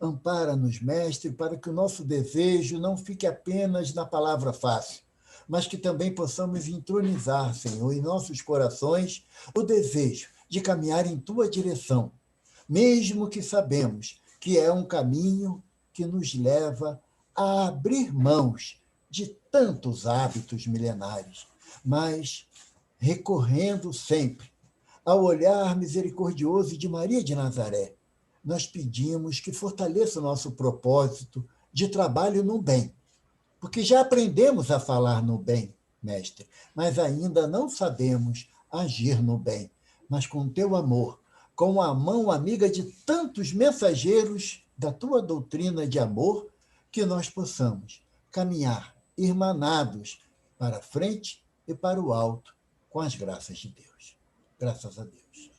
B: Ampara-nos, Mestre, para que o nosso desejo não fique apenas na palavra fácil, mas que também possamos entronizar, Senhor, em nossos corações o desejo de caminhar em Tua direção, mesmo que sabemos que é um caminho que nos leva a abrir mãos de tantos hábitos milenares, mas recorrendo sempre ao olhar misericordioso de Maria de Nazaré, nós pedimos que fortaleça o nosso propósito de trabalho no bem, porque já aprendemos a falar no bem, Mestre, mas ainda não sabemos agir no bem. Mas com teu amor, com a mão amiga de tantos mensageiros da tua doutrina de amor, que nós possamos caminhar irmanados para a frente e para o alto, com as graças de Deus. Graças a Deus.